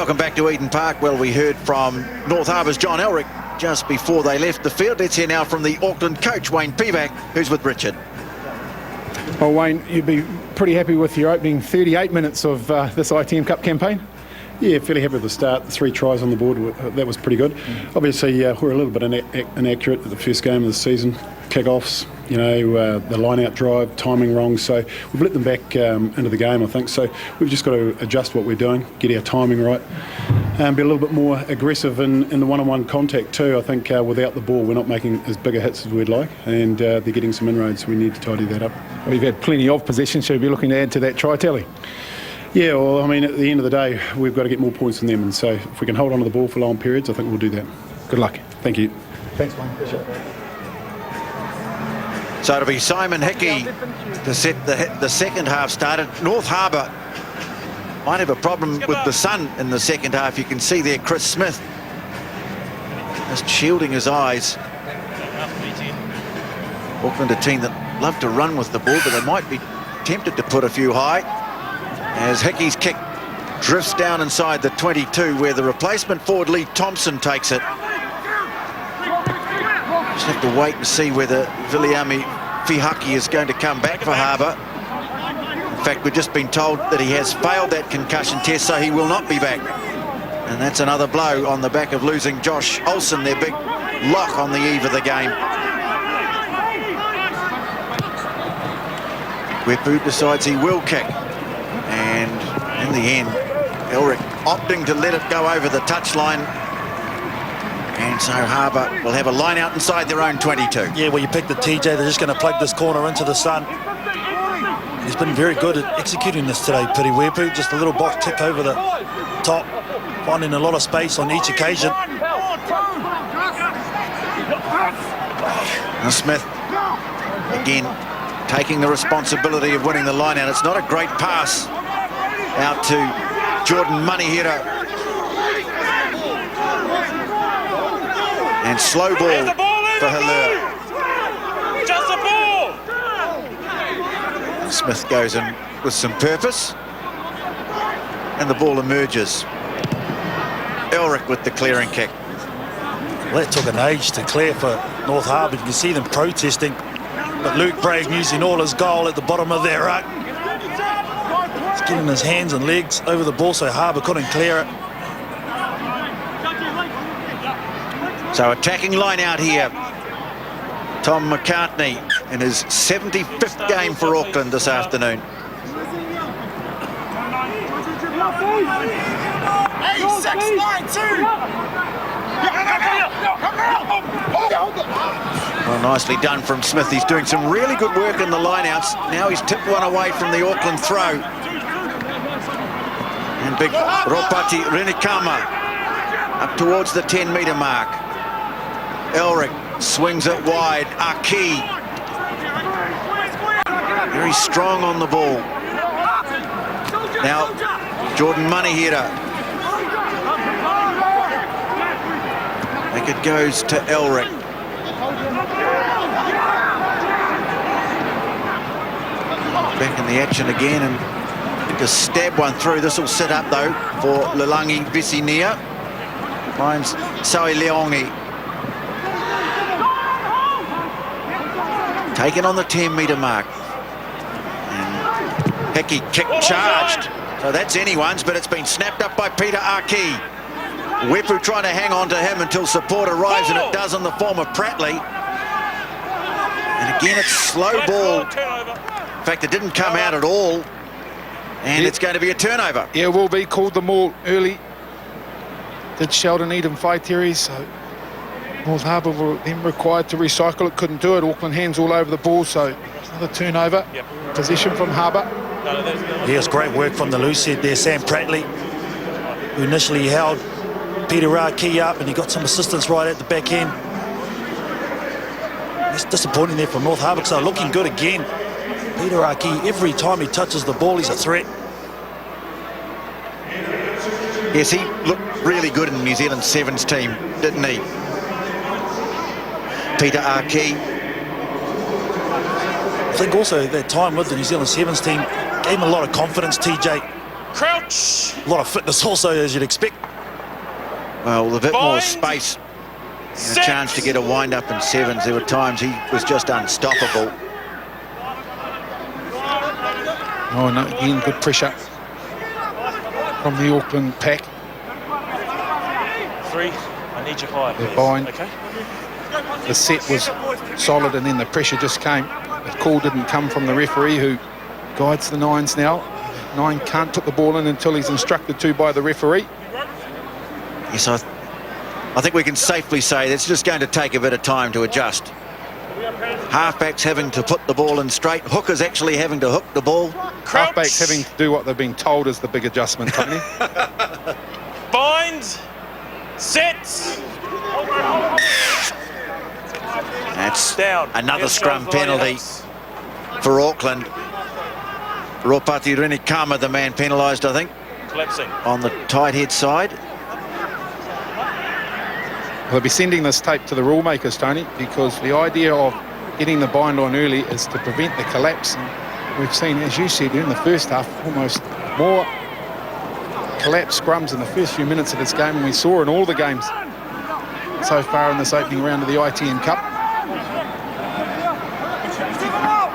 Welcome back to Eden Park. Well, we heard from North Harbour's John Elric just before they left the field. Let's hear now from the Auckland coach, Wayne Pivac, who's with Richard. Well, Wayne, you'd be pretty happy with your opening 38 minutes of this ITM Cup campaign? Yeah, fairly happy with the start. The 3 tries on the board, that was pretty good. Obviously, we're a little bit inaccurate at the first game of the season. Kick-offs, the line-out drive, timing wrong. So we've let them back into the game, I think. So we've just got to adjust what we're doing, get our timing right, and be a little bit more aggressive in the one-on-one contact too. I think without the ball, we're not making as big a hits as we'd like, and they're getting some inroads, so we need to tidy that up. Well, you've had plenty of possession, so you'll be looking to add to that try tally. Yeah, well, I mean, at the end of the day, we've got to get more points than them, and so if we can hold on to the ball for long periods, I think we'll do that. Good luck. Thank you. Thanks, Wayne. Appreciate it. So it'll be Simon Hickey to set the second half started. North Harbour might have a problem with the sun in the second half. You can see there Chris Smith just shielding his eyes. Auckland, a team that love to run with the ball, but they might be tempted to put a few high. As Hickey's kick drifts down inside the 22, where the replacement forward Lee Thompson takes it. Just have to wait and see whether Viliami Fihaki is going to come back for Harbour. In fact, we've just been told that he has failed that concussion test, so he will not be back. And that's another blow on the back of losing Josh Olsen, their big lock on the eve of the game. Wepu decides he will kick. And in the end, Elric opting to let it go over the touchline. And so Harbour will have a line out inside their own 22. Yeah, well, you pick the TJ, they're just going to plug this corner into the sun. He's been very good at executing this today, Piri Wepu. Just a little box kick over the top, finding a lot of space on each occasion. And Smith, again, taking the responsibility of winning the line out. It's not a great pass out to Jordan Manihira. And slow ball for Halur. Just a ball! Smith goes in with some purpose. And the ball emerges. Elric with the clearing kick. Well, that took an age to clear for North Harbour. You can see them protesting. But Luke Bragg using all his goal at the bottom of their ruck. He's getting his hands and legs over the ball so Harbour couldn't clear it. So attacking line out here. Tom McCartney in his 75th game for Auckland this afternoon. Well, nicely done from Smith. He's doing some really good work in the lineouts. Now he's tipped one away from the Auckland throw. And big Ropati Renikama up towards the 10-metre mark. Elric swings it wide. Aki very strong on the ball. Now Jordan Manihira. It goes to Elric. Back in the action again and just stab one through. This will set up though for Lelangi Visinia. Finds Saui Leongi. Taken on the 10-metre mark. And Hickey kick charged. So that's anyone's, but it's been snapped up by Peter Aki. Wepu trying to hang on to him until support arrives, and it does in the form of Prattley. And again, it's slow ball. In fact, it didn't come out at all. And it's going to be a turnover. Yeah, will be. Called them all early. Did Sheldon Eden Faiteri, so North Harbour were then required to recycle it. Couldn't do it. Auckland hands all over the ball, so another turnover. Yep. Possession from Harbour. Here's great work from the loose head there, Sam Prattley, who initially held Peter Aki up, and he got some assistance right at the back end. It's disappointing there from North Harbour, so looking good again. Peter Aki, every time he touches the ball, he's a threat. Yes, he looked really good in the New Zealand Sevens team, didn't he? Peter Aki. I think also that time with the New Zealand Sevens team gave him a lot of confidence, TJ. Crouch. A lot of fitness also, as you'd expect. Well, with a bit more Bind. space and a Set. chance to get a wind-up in sevens. There were times he was just unstoppable. Oh, no, again, good pressure from the Auckland pack. 3. I need you high, They're please. bind. Okay. The set was solid and then the pressure just came. The call didn't come from the referee, who guides the nines now. Nine can't put the ball in until he's instructed to by the referee. Yes, I think we can safely say it's just going to take a bit of time to adjust. Halfbacks having to put the ball in straight. Hookers actually having to hook the ball. Crouch. Halfbacks having to do what they've been told is the big adjustment, Tony. Bind. Set. That's Down. another Yes, scrum guys, the line penalty outs. for Auckland. Ropati Renikama, the man penalised, I think, Collapsing. on the tight head side. They'll be sending this tape to the rule makers, Tony, because the idea of getting the bind on early is to prevent the collapse. And we've seen, as you said, in the first half, almost more collapse scrums in the first few minutes of this game than we saw in all the games so far in this opening round of the ITM Cup.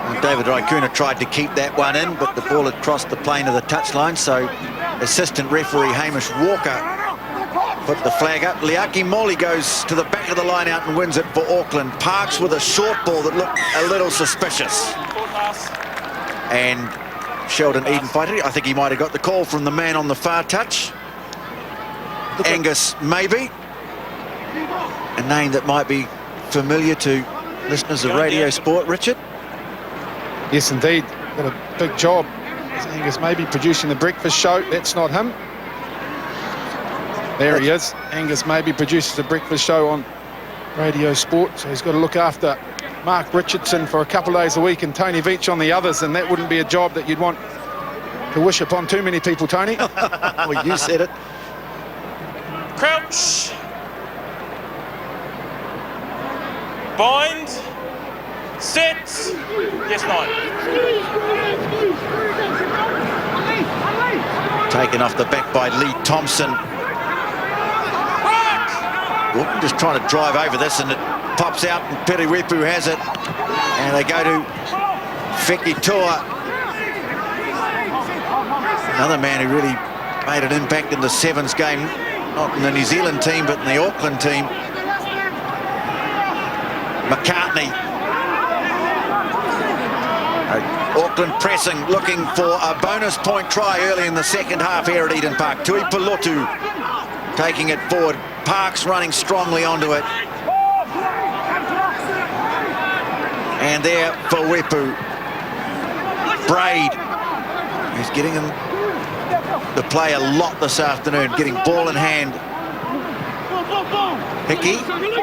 And David Raikkonen tried to keep that one in, but the ball had crossed the plane of the touchline, so assistant referee Hamish Walker put the flag up. Liaki Moli goes to the back of the line out and wins it for Auckland. Parks with a short ball that looked a little suspicious. And Sheldon Eden Fighter, I think he might have got the call from the man on the far touch. Angus Maybe. A name that might be familiar to listeners of Radio Sport, Richard. Yes, indeed. Got a big job. Angus Maybe producing the breakfast show. That's not him. There he is. Angus Maybe produces a breakfast show on Radio Sport, so he's got to look after Mark Richardson for a couple of days a week and Tony Veach on the others, and that wouldn't be a job that you'd want to wish upon too many people, Tony. Well, you said it. Crouch. Bind. Set. Yes, 9. Taken off the back by Lee Thompson. Auckland just trying to drive over this, and it pops out, and Periwepu has it. And they go to Feki Toa. Another man who really made an impact in the sevens game. Not in the New Zealand team, but in the Auckland team. McCartney. Auckland pressing, looking for a bonus point try early in the second half here at Eden Park. Tui Pelotu taking it forward. Parks running strongly onto it. And there for Wepu. Braid, who's getting him to play a lot this afternoon, getting ball in hand. Hickey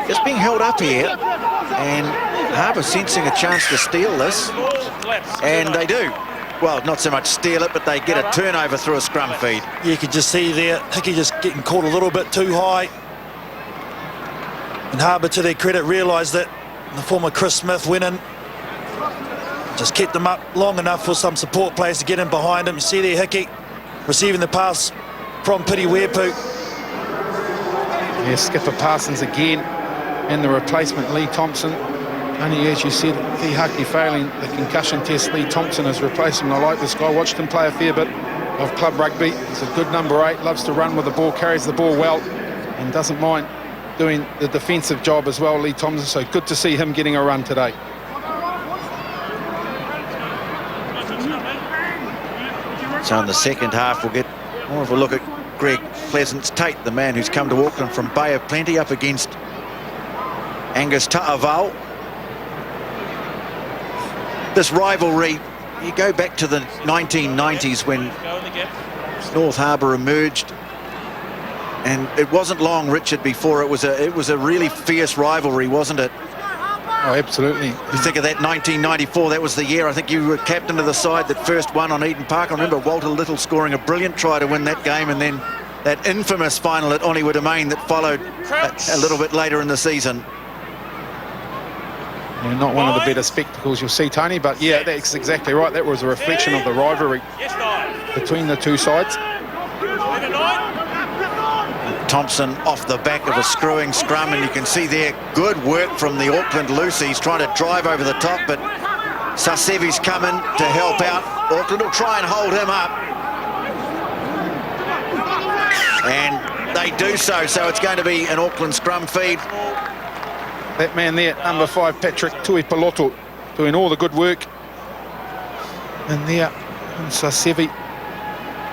just being held up here, and Harbour sensing a chance to steal this, and they do. Well, not so much steal it, but they get a turnover through a scrum feed. You could just see there, Hickey just getting caught a little bit too high. And Harbour, to their credit, realised that the former Chris Smith went in, just kept them up long enough for some support players to get in behind him. You see there, Hickey receiving the pass from Periwepu. Yeah, Skipper Parsons again, and the replacement Lee Thompson. Only, as you said, Kihaki failing the concussion test. Lee Thompson is replacing. I like this guy. Watched him play a fair bit of club rugby. He's a good number 8, loves to run with the ball, carries the ball well, and doesn't mind doing the defensive job as well, Lee Thompson. So good to see him getting a run today. So in the second half, we'll get more of a look at Greg Pleasance-Tate, the man who's come to Auckland from Bay of Plenty, up against Angus Ta'aval. This rivalry, you go back to the 1990s when North Harbour emerged, and it wasn't long, Richard, before it was a really fierce rivalry, wasn't it? Oh, absolutely. You think of that 1994, that was the year I think you were captain of the side that first won on Eden Park. I remember Walter Little scoring a brilliant try to win that game, and then that infamous final at Oniwa Domain that followed a little bit later in the season. Yeah, not one of the better spectacles you'll see, Tony, but yeah, that's exactly right. That was a reflection of the rivalry between the two sides. Thompson off the back of a screwing scrum, and you can see there good work from the Auckland Lucy's trying to drive over the top, but Sasevi's coming to help out. Auckland will try and hold him up, and they do so it's going to be an Auckland scrum feed. That man there, number 5, Patrick Tuipilotu, doing all the good work. And there, Sasevi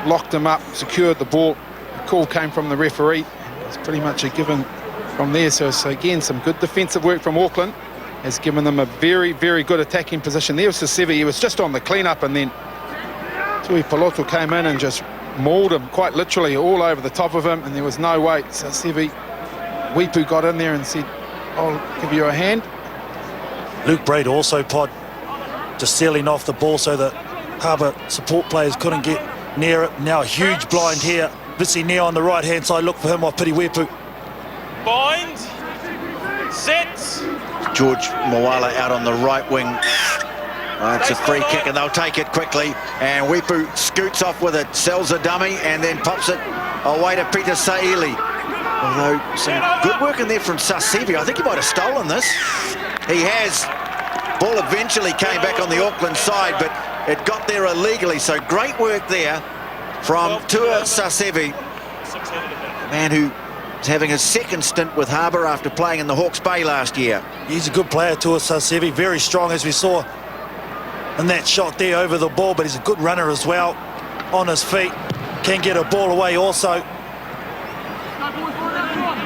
locked him up, secured the ball. The call came from the referee. It's pretty much a given from there. So again, some good defensive work from Auckland has given them a very, very good attacking position. There was Sasevi, he was just on the clean-up, and then Tuipilotu came in and just mauled him, quite literally, all over the top of him, and there was no way. Sasevi, Wipu got in there and said, I'll give you a hand. Luke Braid also, Pod, just sealing off the ball so that Harbour support players couldn't get near it. Now a huge blind here. Visi Nea on the right-hand side. Look for him off Piri Wepu. Bind. Sets. George Moala out on the right wing. It's a free kick, and they'll take it quickly. And Wepu scoots off with it, sells a dummy, and then pops it away to Peter Saili. Although some good work in there from Sasevi. I think he might have stolen this. He has. Ball eventually came back on the Auckland side, but it got there illegally. So great work there from Tua Sasevi, man who is having his second stint with Harbour after playing in the Hawke's Bay last year. He's a good player, Tua Sasevi, very strong, as we saw in that shot there over the ball, but he's a good runner as well, on his feet, can get a ball away also.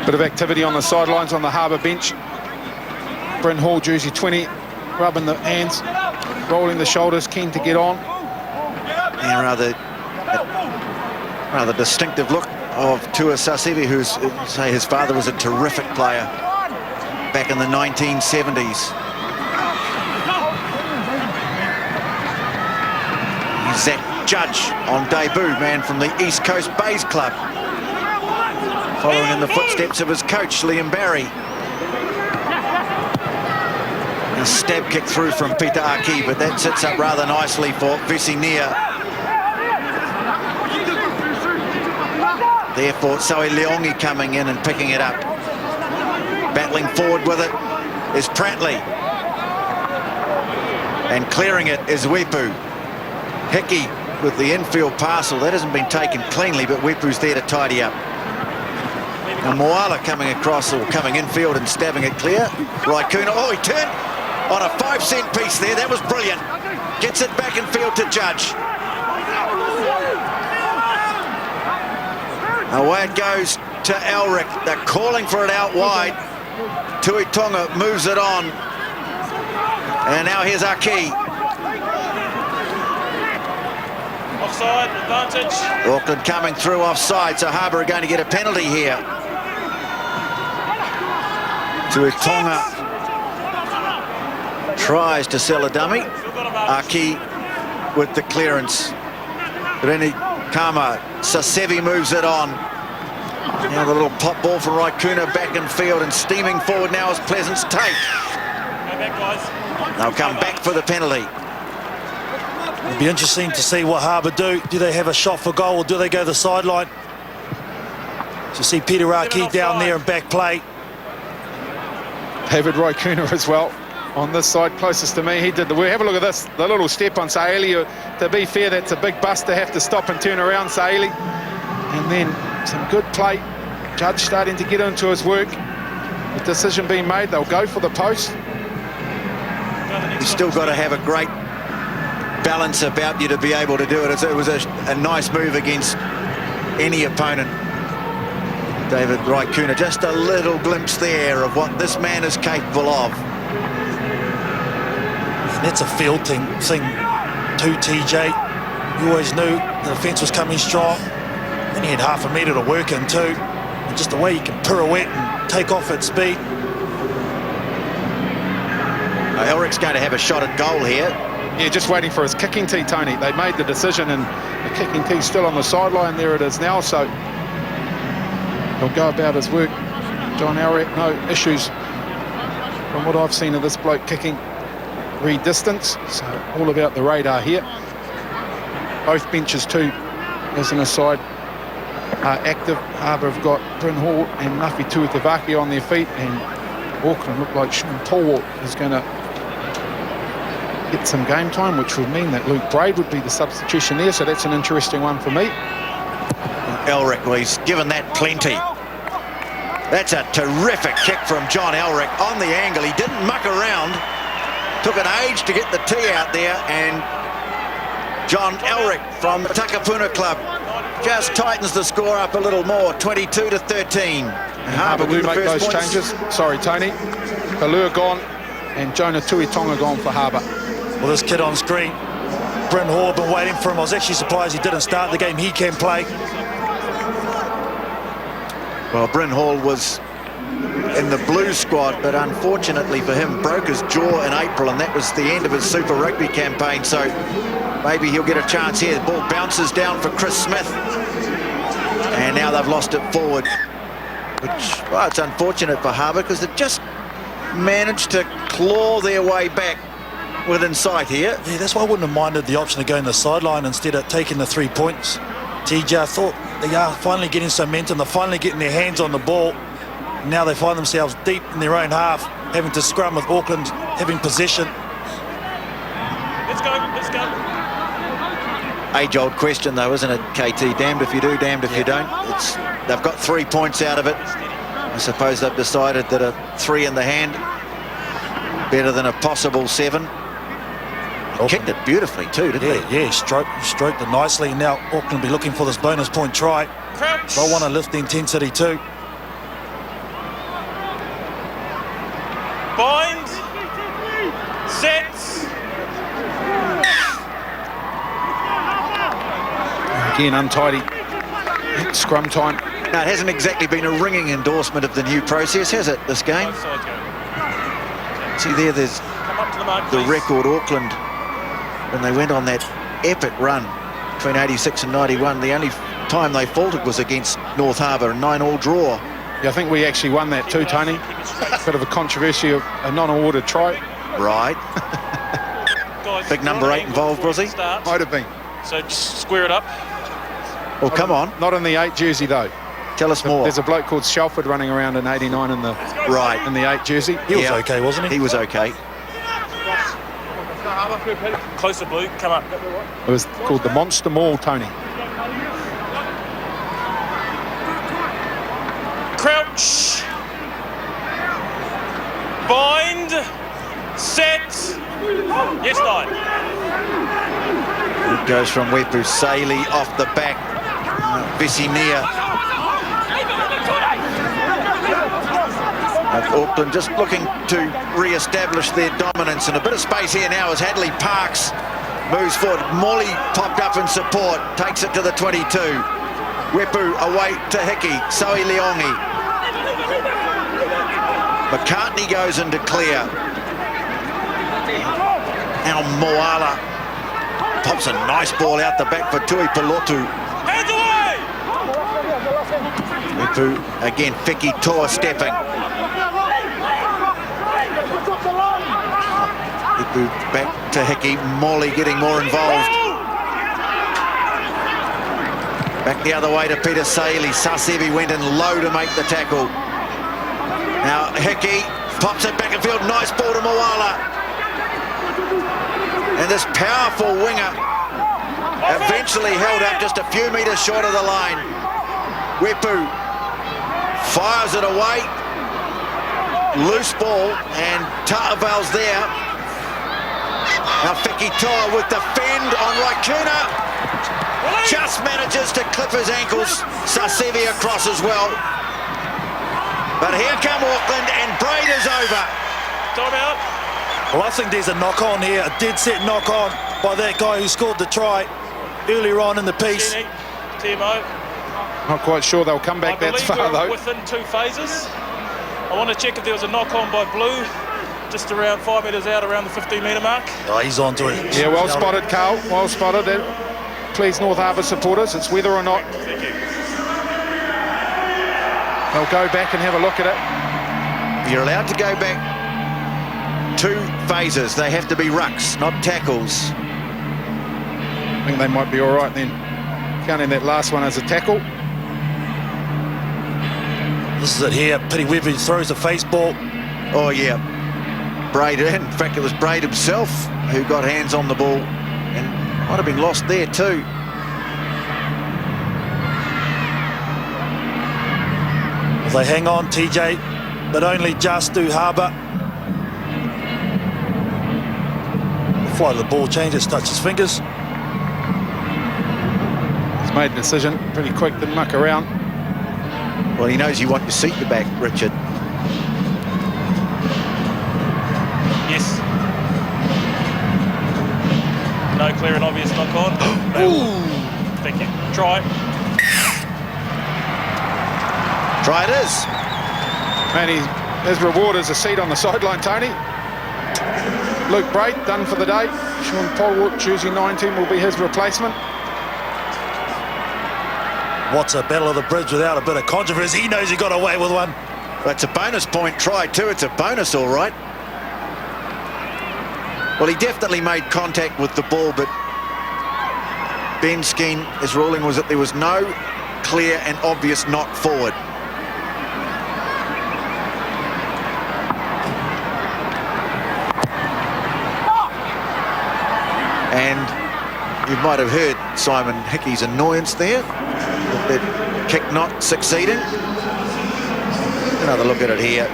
Bit of activity on the sidelines on the Harbour bench. Bryn Hall, jersey 20, rubbing the hands, rolling the shoulders, keen to get on. And rather distinctive look of Tua Sasevi, who's, say, his father was a terrific player back in the 1970s. Zach Judge on debut, man from the East Coast Bays Club, following in the footsteps of his coach, Liam Barry. A stab kick through from Peter Aki, but that sits up rather nicely for Visi Nea. Therefore, Saui Leongi coming in and picking it up. Battling forward with it is Pratley. And clearing it is Wepu. Hickey with the infield parcel. That hasn't been taken cleanly, but Wepu's there to tidy up. Now Moala coming across, or coming infield and stabbing it clear. Raikuna, oh, he turned on a 5-cent piece there. That was brilliant. Gets it back in field to Judge. Away it goes to Elric. They're calling for it out wide. Tui Tonga moves it on. And now here's Aki. Offside, advantage. Auckland coming through offside, so Harbour are going to get a penalty here. Tui Tonga tries to sell a dummy. Aki with the clearance. Reni Kama, Sasevi moves it on. Now the little pop ball from Raikuna back in field, and steaming forward now is Pleasant's take. Go back, guys. They'll come back for the penalty. It'll be interesting to see what Harbour do. Do they have a shot for goal, or do they go the sideline? So you see Peter Aki down there in back play. David Raikuna as well on this side, closest to me. He did the work. Have a look at this, the little step on Saili. To be fair, that's a big bust to have to stop and turn around Saili. And then some good play. Judge starting to get into his work. The decision being made, they'll go for the post. You've still got to have a great balance about you to be able to do it. It was a nice move against any opponent. David Raikuna, just a little glimpse there of what this man is capable of. That's a field thing too, TJ. You always knew the defence was coming strong. Then he had half a metre to work in too. And just the way you can pirouette and take off at speed. Elric's going to have a shot at goal here. Yeah, just waiting for his kicking tee, Tony. They made the decision, and the kicking tee's still on the sideline. There it is now, so he'll go about his work. John Elric, no issues from what I've seen of this bloke kicking, read distance. So all about the radar here. Both benches too, as an aside, are active. Harbour have got Bryn Hall and Nafi Tuatavaki on their feet, and Auckland look like Sean Paul is going to get some game time, which would mean that Luke Braid would be the substitution there, so that's an interesting one for me. Elric, well, he's given that plenty. That's a terrific kick from John Elric on the angle. He didn't muck around. Took an age to get the tee out there, and John Elric from the Takapuna Club just tightens the score up a little more, 22-13. Harbour will make those changes. Sorry, Tony. Kalua gone, and Jonah Tuitonga gone for Harbour. Well, this kid on screen, Bryn Hall, been waiting for him. I was actually surprised he didn't start the game. He can play. Well, Bryn Hall was in the blue squad, but unfortunately for him, broke his jaw in April, and that was the end of his Super Rugby campaign. So maybe he'll get a chance here. The ball bounces down for Chris Smith, and now they've lost it forward, which, well, it's unfortunate for Harbour because they've just managed to claw their way back within sight here. Yeah, that's why I wouldn't have minded the option of going to the sideline instead of taking the 3 points. TJ, I thought they are finally getting some momentum. They're finally getting their hands on the ball. Now they find themselves deep in their own half, having to scrum with Auckland having possession. Let's go, let's go. Age-old question, though, isn't it, KT? Damned if you do, damned if you don't. They've got 3 points out of it. I suppose they've decided that a 3 in the hand better than a possible 7. Kicked it beautifully too, didn't they? Yeah, stroked it nicely. Now Auckland will be looking for this bonus point try. Crouch. They'll want to lift the intensity too. Bind. Sets. Again, untidy. Scrum time. Now, it hasn't exactly been a ringing endorsement of the new process, has it, this game? Both sides go. See there, there's Come up to the mark, the please. record. Auckland, when they went on that epic run between 86 and 91, the only time they faltered was against North Harbour, a 9-all draw. Yeah, I think we actually won that too, Tony. Bit of a controversy of a non-awarded try. Right. Guys, Big number 8 involved, was he? Start. Might have been. So just square it up. Well, come on, Not in the 8 jersey though. tell us more. There's a bloke called Shelford running around in 89 in the Right. 8 jersey. He was Yeah. okay, wasn't he? He was okay. Closer, Blue. Come up. It was called the Monster Mall, Tony. Crouch. Bind. Set. Yes, 9. It goes from Wepu Saley off the back. Vesinia. Auckland just looking to re-establish their dominance, and a bit of space here now as Hadley Parks moves forward. Molly popped up in support, takes it to the 22. Wepu away to Hickey, Soe Leongi. McCartney goes into clear. Now Moala pops a nice ball out the back for Tui Pelotu. Hands away! Wepu again, Fiki Toa stepping. Wepu back to Hickey, Molly getting more involved. Back the other way to Peter Saley. Sasevi went in low to make the tackle. Now Hickey pops it back and field. Nice ball to Moala. And this powerful winger eventually held up just a few metres short of the line. Wepu fires it away. Loose ball, and Ta'aval's there. Now Fiki Toa with the fend on Raikuna. Just manages to clip his ankles. Sasevi across as well. But here come Auckland, and Braid is over. Time out. Well, I think there's a knock-on here, a dead-set knock-on by that guy who scored the try earlier on in the piece. TMO. Not quite sure they'll come back that far we're though. within 2 phases. I want to check if there was a knock-on by Blue, just around 5 metres out, around the 15-metre mark. Oh, he's onto it. Yeah, well spotted, Carl. Well spotted. Please, North Harbour supporters, it's whether or not Thank you. they'll go back and have a look at it. You're allowed to go back 2 phases. They have to be rucks, not tackles. I think they might be all right then, counting that last one as a tackle. This is it here. Pity Weaver throws the face ball. Oh, yeah. Braid, in fact, it was Braid himself who got hands on the ball and might have been lost there too. They hang on, TJ, but only just do Harbour. The flight of the ball changes, touches fingers. He's made a decision pretty quick, didn't muck around. Well, he knows you want your seat back, Richard. Yes. No clear and obvious knock on. Ooh. Thank you. Try. Try it is. And his reward is a seat on the sideline, Tony. Luke Braid, done for the day. Sean Polwood, choosing 19, will be his replacement. What's a battle of the bridge without a bit of controversy? He knows he got away with one. That's a bonus point try too. It's a bonus, all right. Well, he definitely made contact with the ball, but Ben Skeen, his ruling was that there was no clear and obvious knock forward. And you might have heard Simon Hickey's annoyance there, with that kick not succeeding. Another look at it here.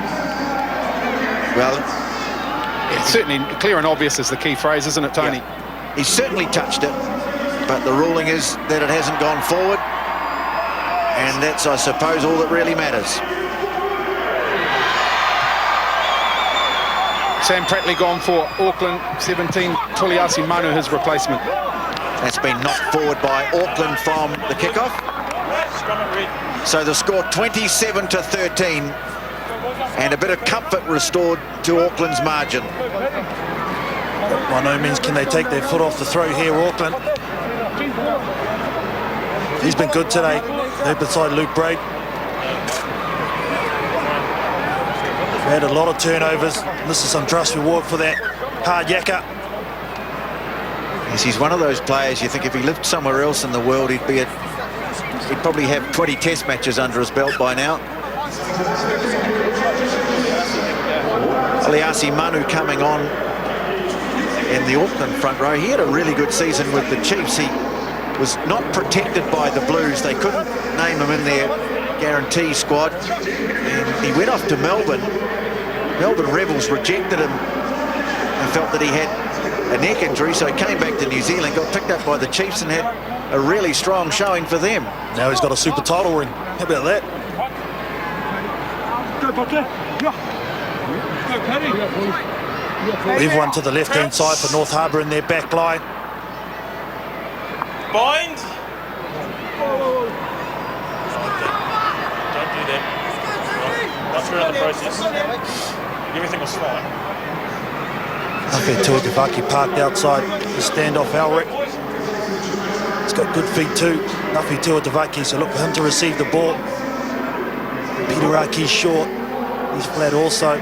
Well, It's certainly clear and obvious is the key phrase, isn't it, Tony? yeah, he certainly touched it, but the ruling is that it hasn't gone forward, and that's, I suppose, all that really matters. Sam Prattley gone for Auckland, 17, Tuliasi Manu, his replacement. That's been knocked forward by Auckland from the kickoff. So the score 27-13, and a bit of comfort restored to Auckland's margin. By no means can they take their foot off the throat here, Auckland. He's been good today. They're beside Luke Braid. We had a lot of turnovers. This is some trust reward for that hard yakka. Yes, he's one of those players you think if he lived somewhere else in the world, he'd probably have 20 test matches under his belt by now. Tuliasi Manu coming on in the Auckland front row. He had a really good season with the Chiefs. He was not protected by the Blues. They couldn't name him in their guarantee squad. And he went off to Melbourne. Melbourne Rebels rejected him and felt that he had a neck injury, so he came back to New Zealand, got picked up by the Chiefs and had a really strong showing for them. Now he's got a super title ring. How about that? Everyone to the left-hand side for North Harbour in their back line. Bind. Don't do that. Not through another process. Everything was fine. Nafi Tuatavaki parked outside the standoff Alric. He's got good feet too, Nafi Tuatavaki, so look for him to receive the ball. Peter Aki's short. He's flat also.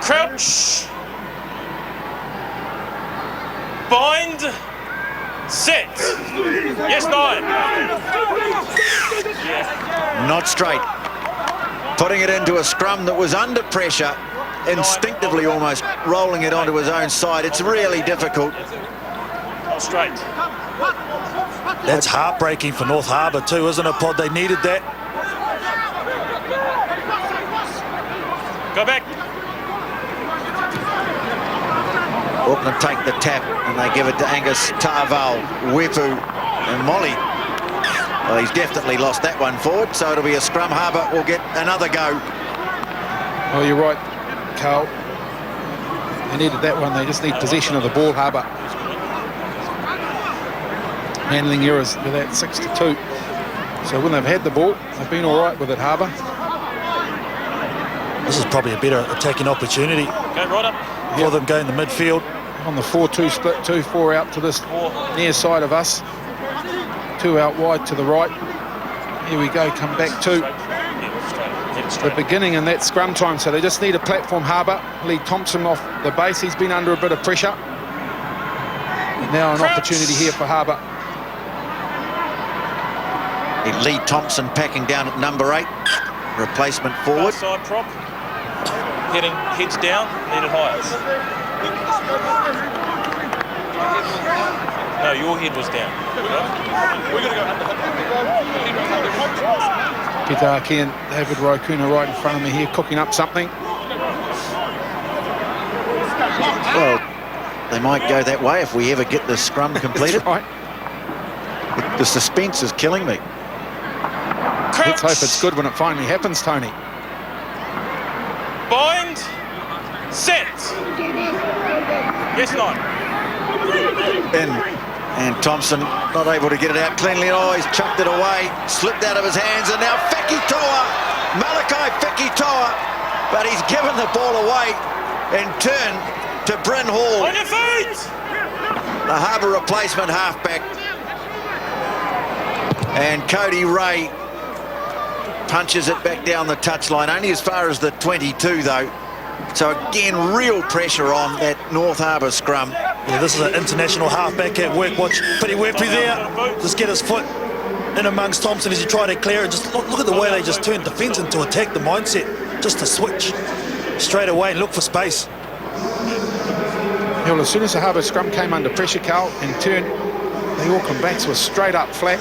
Crouch. Bind. Set. Yes, 9. Yeah. Not straight. Putting it into a scrum that was under pressure, instinctively almost rolling it onto his own side. It's really difficult. Not straight. That's heartbreaking for North Harbour too, isn't it, Pod? They needed that. Go back. Auckland take the tap and they give it to Angus Ta'aval, Wepu and Molly. Well, he's definitely lost that one forward, so it'll be a scrum. Harbour will get another go. Oh, you're right, Carl. They needed that one. They just need possession of the ball, Harbour. Handling errors with that 6-2. So when they've had the ball, they've been all right with it, Harbour. This is probably a better attacking opportunity Go right up. for them going to midfield. On the 4-2 split, 2-4 out to this near side of us. 2 out wide to the right. Here we go, come back 2. Get it straight. last the time. beginning in that scrum time, so they just need a platform. Harbour, Lee Thompson off the base, he's been under a bit of pressure. Now an opportunity here for Harbour. Lee Thompson packing down at number 8, replacement forward. Far side prop, heads down, needed hires. No, your head was down. Peter Aki and David Raikuna right in front of me here, cooking up something. Well, they might go that way if we ever get the scrum completed. Right. The suspense is killing me. Let's hope it's good when it finally happens, Tony. Bind, set. Yes, no. And Thompson not able to get it out cleanly. Oh, he's chucked it away, slipped out of his hands, and now Malachi Fekitoa, but he's given the ball away and turned to Bryn Hall. On your feet! The Harbour replacement halfback. And Cody Ray punches it back down the touchline, only as far as the 22 though. So again, real pressure on that North Harbour scrum. Yeah, this is an international halfback at work. Watch Piri Wepu there. Just get his foot in amongst Thompson as he tried to clear it. Just look at the way they just turned defence into attack, the mindset. Just to switch straight away and look for space. Yeah, well, as soon as the Harbour scrum came under pressure, Carl, and turned, the Auckland backs were straight up flat,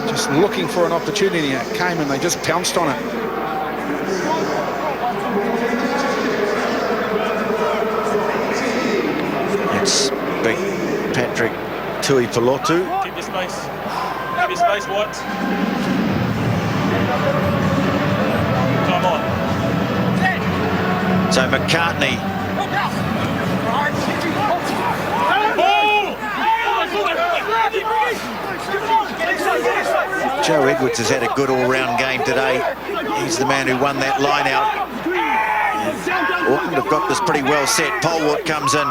just looking for an opportunity, and it came and they just pounced on it. It's big Patrick Tuipulotu. Keep your space. Keep your space, White. Come on. So McCartney. Joe Edwards has had a good all-round game today. He's the man who won that line out. Auckland have got this pretty well set. Polwood comes in.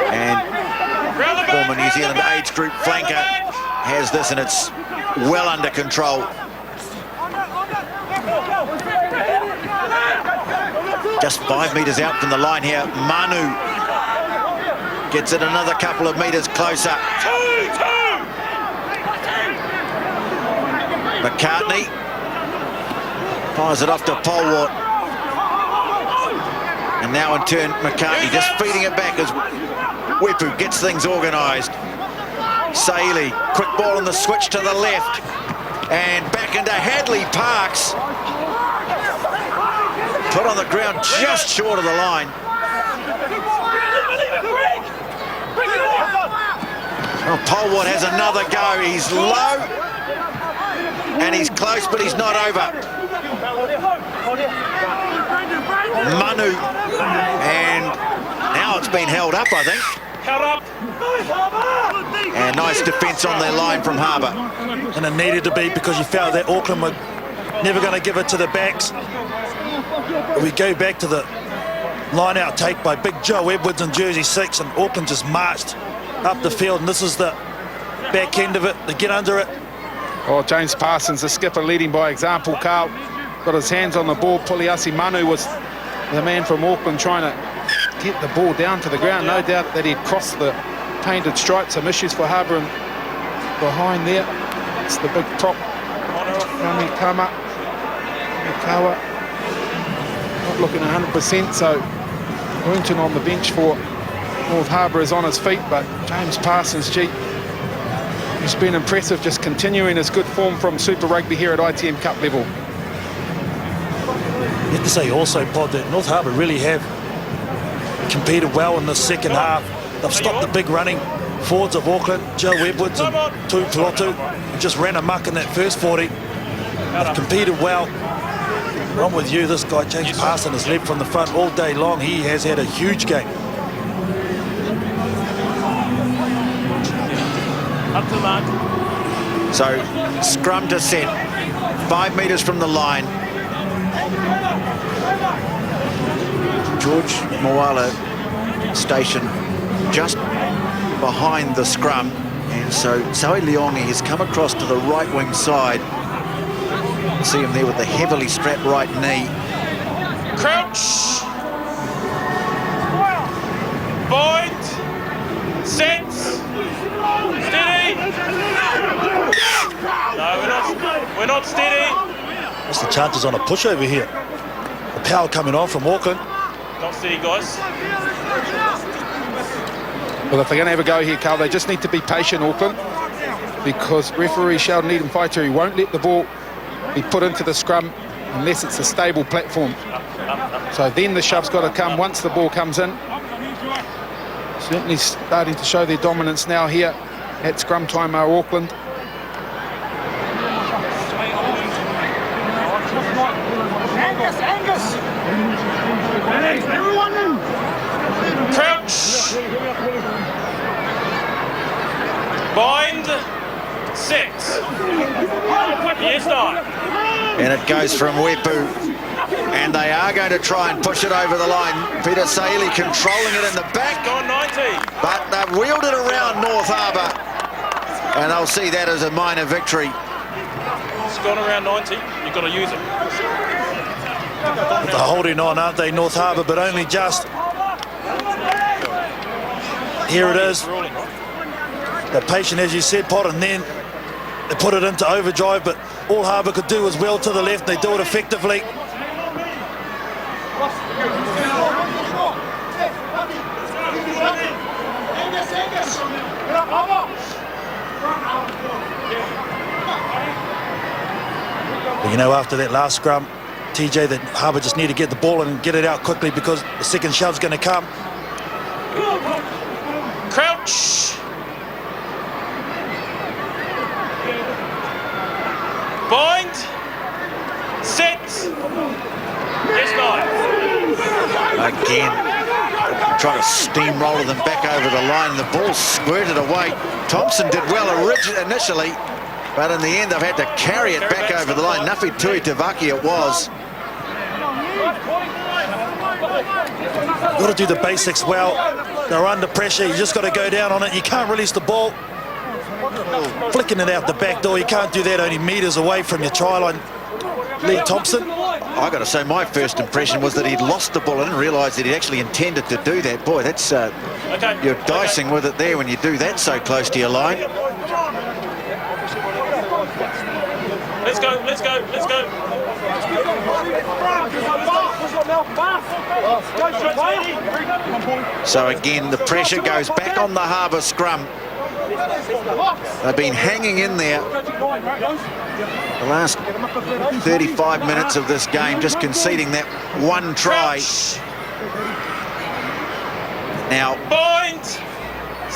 And former New Zealand age group flanker has this, and it's well under control. Just 5 metres out from the line here. Manu gets it another couple of metres closer. McCartney fires it off to Polwart. And now in turn, McCartney just feeding it back as Wepu gets things organised. Saili, quick ball on the switch to the left. And back into Hadley Parks. Put on the ground just short of the line. Well, Polwart has another go. He's low. And he's close, but he's not over. Manu. And now it's been held up, I think. Held up. And nice defence on their line from Harbour. And it needed to be, because you felt that Auckland were never going to give it to the backs. We go back to the line-out take by Big Joe Edwards in jersey 6, and Auckland just marched up the field, and this is the back end of it. They get under it. Oh, James Parsons, the skipper, leading by example. Carl got his hands on the ball. Puliasi Manu was the man from Auckland trying to get the ball down to the ground. No doubt that he'd crossed the painted stripe. Some issues for Harbour and behind there. It's the big prop. Rami Mikawa not looking 100%, so Winton on the bench for North Harbour is on his feet, but James Parsons, gee, he's been impressive, just continuing his good form from Super Rugby here at ITM Cup level. You have to say also, Pod, that North Harbour really have competed well in the second half. They've stopped the big running forwards of Auckland, Joe Edwards and Tuipulotu, who just ran amok in that first 40. They've competed well. I'm with you, this guy, James Parsons, has led from the front all day long. He has had a huge game. Up to the mark. So scrum to set, 5 metres from the line. George Moala station just behind the scrum, and so Zoe Leongi has come across to the right wing side See him there with the heavily strapped right knee. Crouch. Bind. Set. Steady. No, we're not steady. What's the chances on a push over here? The power coming on from Auckland. Not steady, guys. Well, if they're going to have a go here, Carl, they just need to be patient, Auckland, because referee Sheldon Needham Fighter, he won't let the ball be put into the scrum unless it's a stable platform. So then the shove's got to come once the ball comes in. Certainly starting to show their dominance now here at scrum time, Auckland. Crouch. Bind. Set. Yes, no. And it goes from Wepu. And they are going to try and push it over the line. Peter Saili controlling it in the back. Gone 90. But they've wheeled it around North Harbour. And they'll see that as a minor victory. It's gone around 90. You've got to use it. They're holding on, aren't they, North Harbour, but only just. Here it is. They're patient, as you said, Pot, and then they put it into overdrive, but all Harbour could do was well to the left. They do it effectively. But you know, after that last scrum, TJ, that Harbour just need to get the ball and get it out quickly because the second shove's going to come. Crouch. Bind. Set. Yes, no. Again, trying to steamroller them back over the line. The ball squirted away. Thompson did well initially, but in the end they've had to carry it back over the line. Nafi Tui Tavaki it was. Got to do the basics well. They're under pressure. You just got to go down on it. You can't release the ball. Flicking it out the back door. You can't do that only metres away from your try line. Lee Thompson. I got to say, my first impression was that he'd lost the ball. I didn't realise that he actually intended to do that. Boy, that's you're dicing with it there when you do that so close to your line. Let's go, let's go, let's go. So again, the pressure goes back on the Harbour scrum. They've been hanging in there the last 35 minutes of this game, just conceding that one try. Now,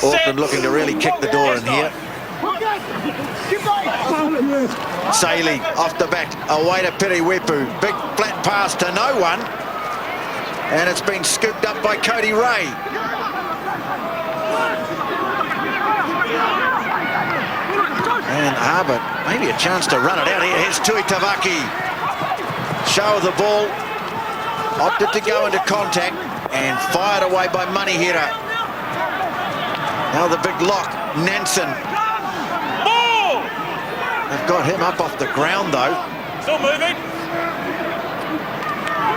Auckland looking to really kick the door in here. Saili off the back, away to Piri Wepu. Big flat pass to no one. And it's been scooped up by Cody Ray. And Harbour, maybe a chance to run it out here. Here's Tui Tavaki. Show of the ball. Opted to go into contact and fired away by Manihira. Now the big lock, Nansen. They've got him up off the ground though. Still moving.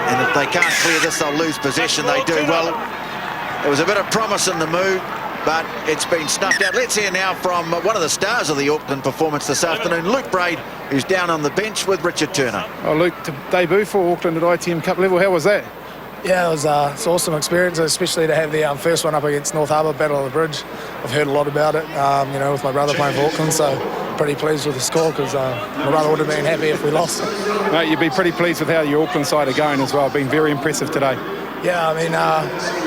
And if they can't clear this, they'll lose possession. They do. Well, there was a bit of promise in the move, but it's been snuffed out. Let's hear now from one of the stars of the Auckland performance this afternoon, Luke Braid, who's down on the bench with Richard Turner. Oh, Luke, to debut for Auckland at ITM Cup level, how was that? Yeah, it was it's an awesome experience, especially to have the first one up against North Harbour, Battle of the Bridge. I've heard a lot about it, you know, with my brother playing for Auckland, so pretty pleased with the score because my brother would have been happy if we lost. Mate, you'd be pretty pleased with how your Auckland side are going as well. Been very impressive today. Yeah, I mean,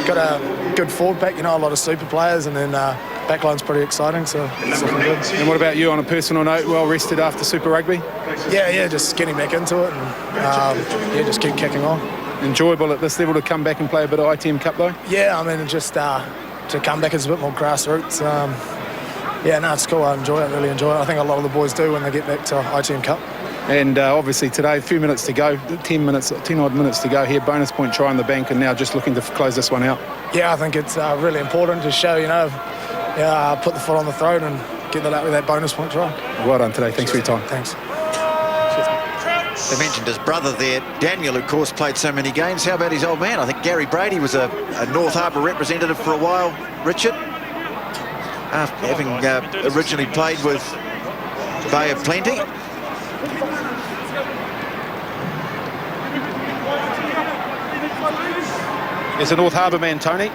got a good forward pack, you know, a lot of super players, and then backline's pretty exciting, so it's looking good. And what about you on a personal note? Well rested after Super Rugby? Yeah, just getting back into it, and just keep kicking on. Enjoyable at this level to come back and play a bit of ITM Cup though? Yeah, I mean, just to come back as a bit more grassroots. Yeah, no, it's cool. I enjoy it, really enjoy it. I think a lot of the boys do when they get back to ITM Cup. And obviously today, a few minutes to go, 10 odd minutes to go here, bonus point try in the bank, and now just looking to close this one out. Yeah, I think it's really important to show, you know, put the foot on the throat and get that out with that bonus point try. Well done today. Thanks for your time. Thanks. Crouch. They mentioned his brother there, Daniel, of course, played so many games. How about his old man? I think Gary Brady was a North Harbour representative for a while. Richard, having originally played with Bay of Plenty. There's a North Harbour man, Tony,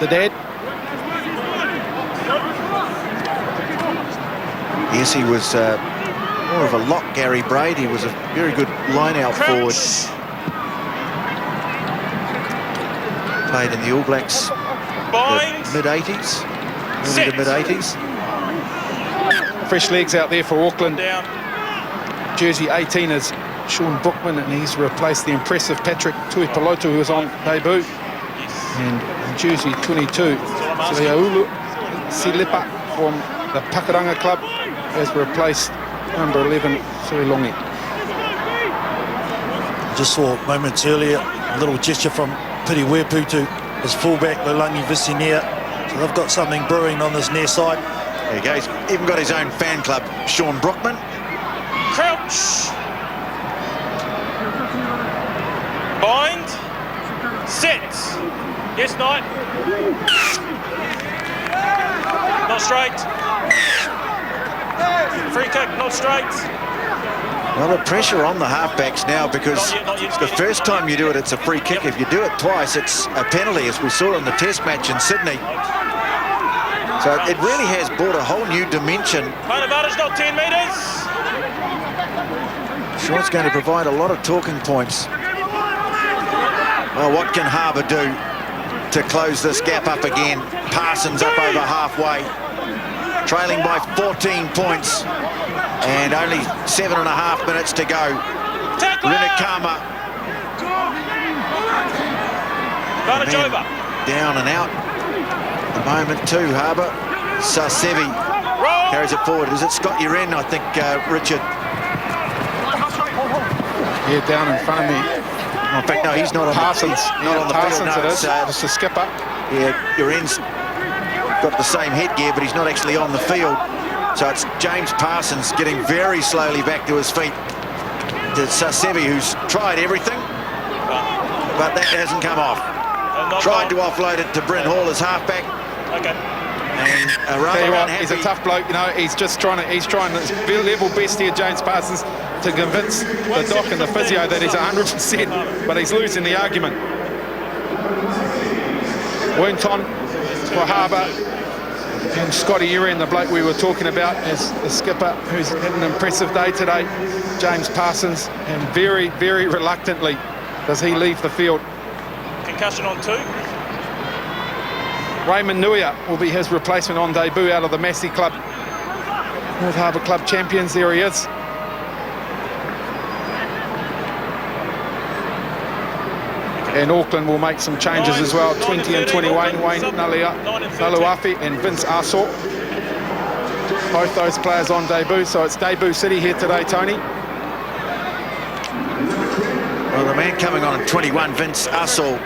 the dad. Yes, he was more of a lock, Gary Braid. He was a very good line-out forward. Played in the All Blacks mid-80s, early to mid-80s. Fresh legs out there for Auckland. Jersey 18 is Sean Brookman, and he's replaced the impressive Patrick Tuipilotu, who was on debut. And jersey 22, Sileaulu Silipa from the Pakuranga Club has replaced number 11, Surilongi. Just saw moments earlier a little gesture from Piri Wepu to his fullback, Lulangi Visinea. So they've got something brewing on this near side. There he goes. Even got his own fan club, Sean Brookman. Crouch. Bind. Set. Yes, Knight. Not straight. Free kick, not straight. Well, the pressure on the halfbacks now, because the first time you do it, it's a free kick. If you do it twice, it's a penalty, as we saw in the test match in Sydney. So it really has brought a whole new dimension. Point advantage, not 10 metres. Sure, it's going to provide a lot of talking points. Well, what can Harbour do to close this gap up again? Parsons up over halfway, trailing by 14 points, and only 7.5 minutes to go. Rinakama. Advantage over. Down and out. At the moment too, Harbour. Sasevi carries it forward. Is it Scott Uren, I think, Richard? Yeah, down in front of me. In fact, no, he's not on Parsons. not on the Parsons field. No, it is. It's the skipper. Yeah, Uren's got the same headgear, but he's not actually on the field. So it's James Parsons getting very slowly back to his feet. To Sasevi, who's tried everything, but that hasn't come off. Tried to offload it to Bryn Hall as halfback. Okay. And Tell you what, he's a tough bloke, you know. He's trying his level best here, James Parsons, to convince the doc and the physio that he's 100%, but he's losing the argument. Winton for Harbour, and Scotty Uren, the bloke we were talking about, is the skipper, who's had an impressive day today, James Parsons, and very, very reluctantly does he leave the field. Concussion on 2. Raymond Nuia will be his replacement on debut out of the Massey Club. North Harbour Club champions, there he is. And Auckland will make some changes as well. 20 and 21, Wayne Naluafi and Vince Arsaw. Both those players on debut, so it's debut city here today, Tony. Well, the man coming on at 21, Vince Arsaw,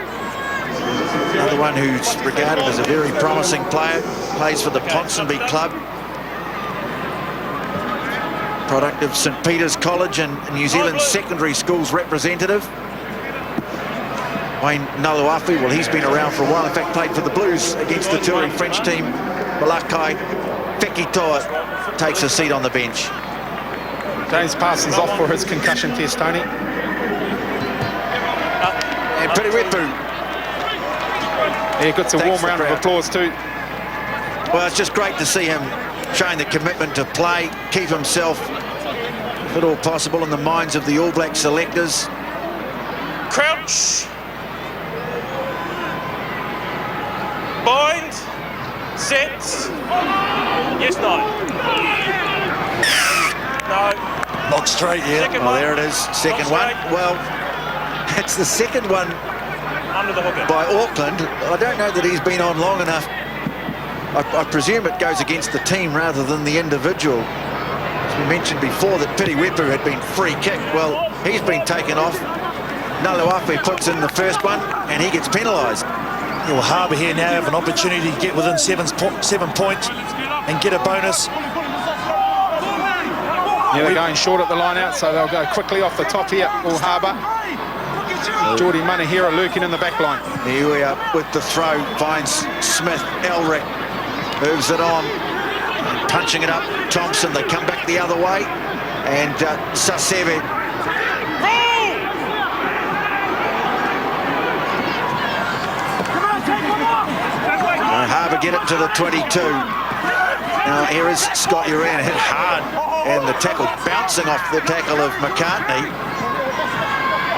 another one who's regarded as a very promising player, plays for the Ponsonby Club. Product of St Peter's College and New Zealand secondary schools representative. Wayne Naluafi, well, he's been around for a while. In fact, played for the Blues against the touring French team. Malakai Fekitoa takes a seat on the bench. James Parsons off for his concussion test, Tony. And Piriwepu. Yeah, got a warm round of applause too. Well, it's just great to see him showing the commitment to play, keep himself, if at all possible, in the minds of the All Black selectors. Crouch. Bind. Set. Yes, no. No. Not straight yet. Second Oh, one. there it is. Second one. Well, it's the second one Under the hooker. by Auckland. I don't know that he's been on long enough. I presume it goes against the team rather than the individual. As we mentioned before that Piriwepu had been free kicked. Well, he's been taken off. Naluafi puts in the first one and he gets penalised. Well, Harbour here now have an opportunity to get within 7 points and get a bonus. Yeah, they're going short at the line out, so they'll go quickly off the top here, All Harbour. Geordie Manahira lurking in the back line. Here we are with the throw, finds Smith. Elric moves it on, and punching it up. Thompson, they come back the other way, and Sasevi. Harbour get it to the 22. Now here is Scott Uran, hit hard, and the tackle bouncing off the tackle of McCartney.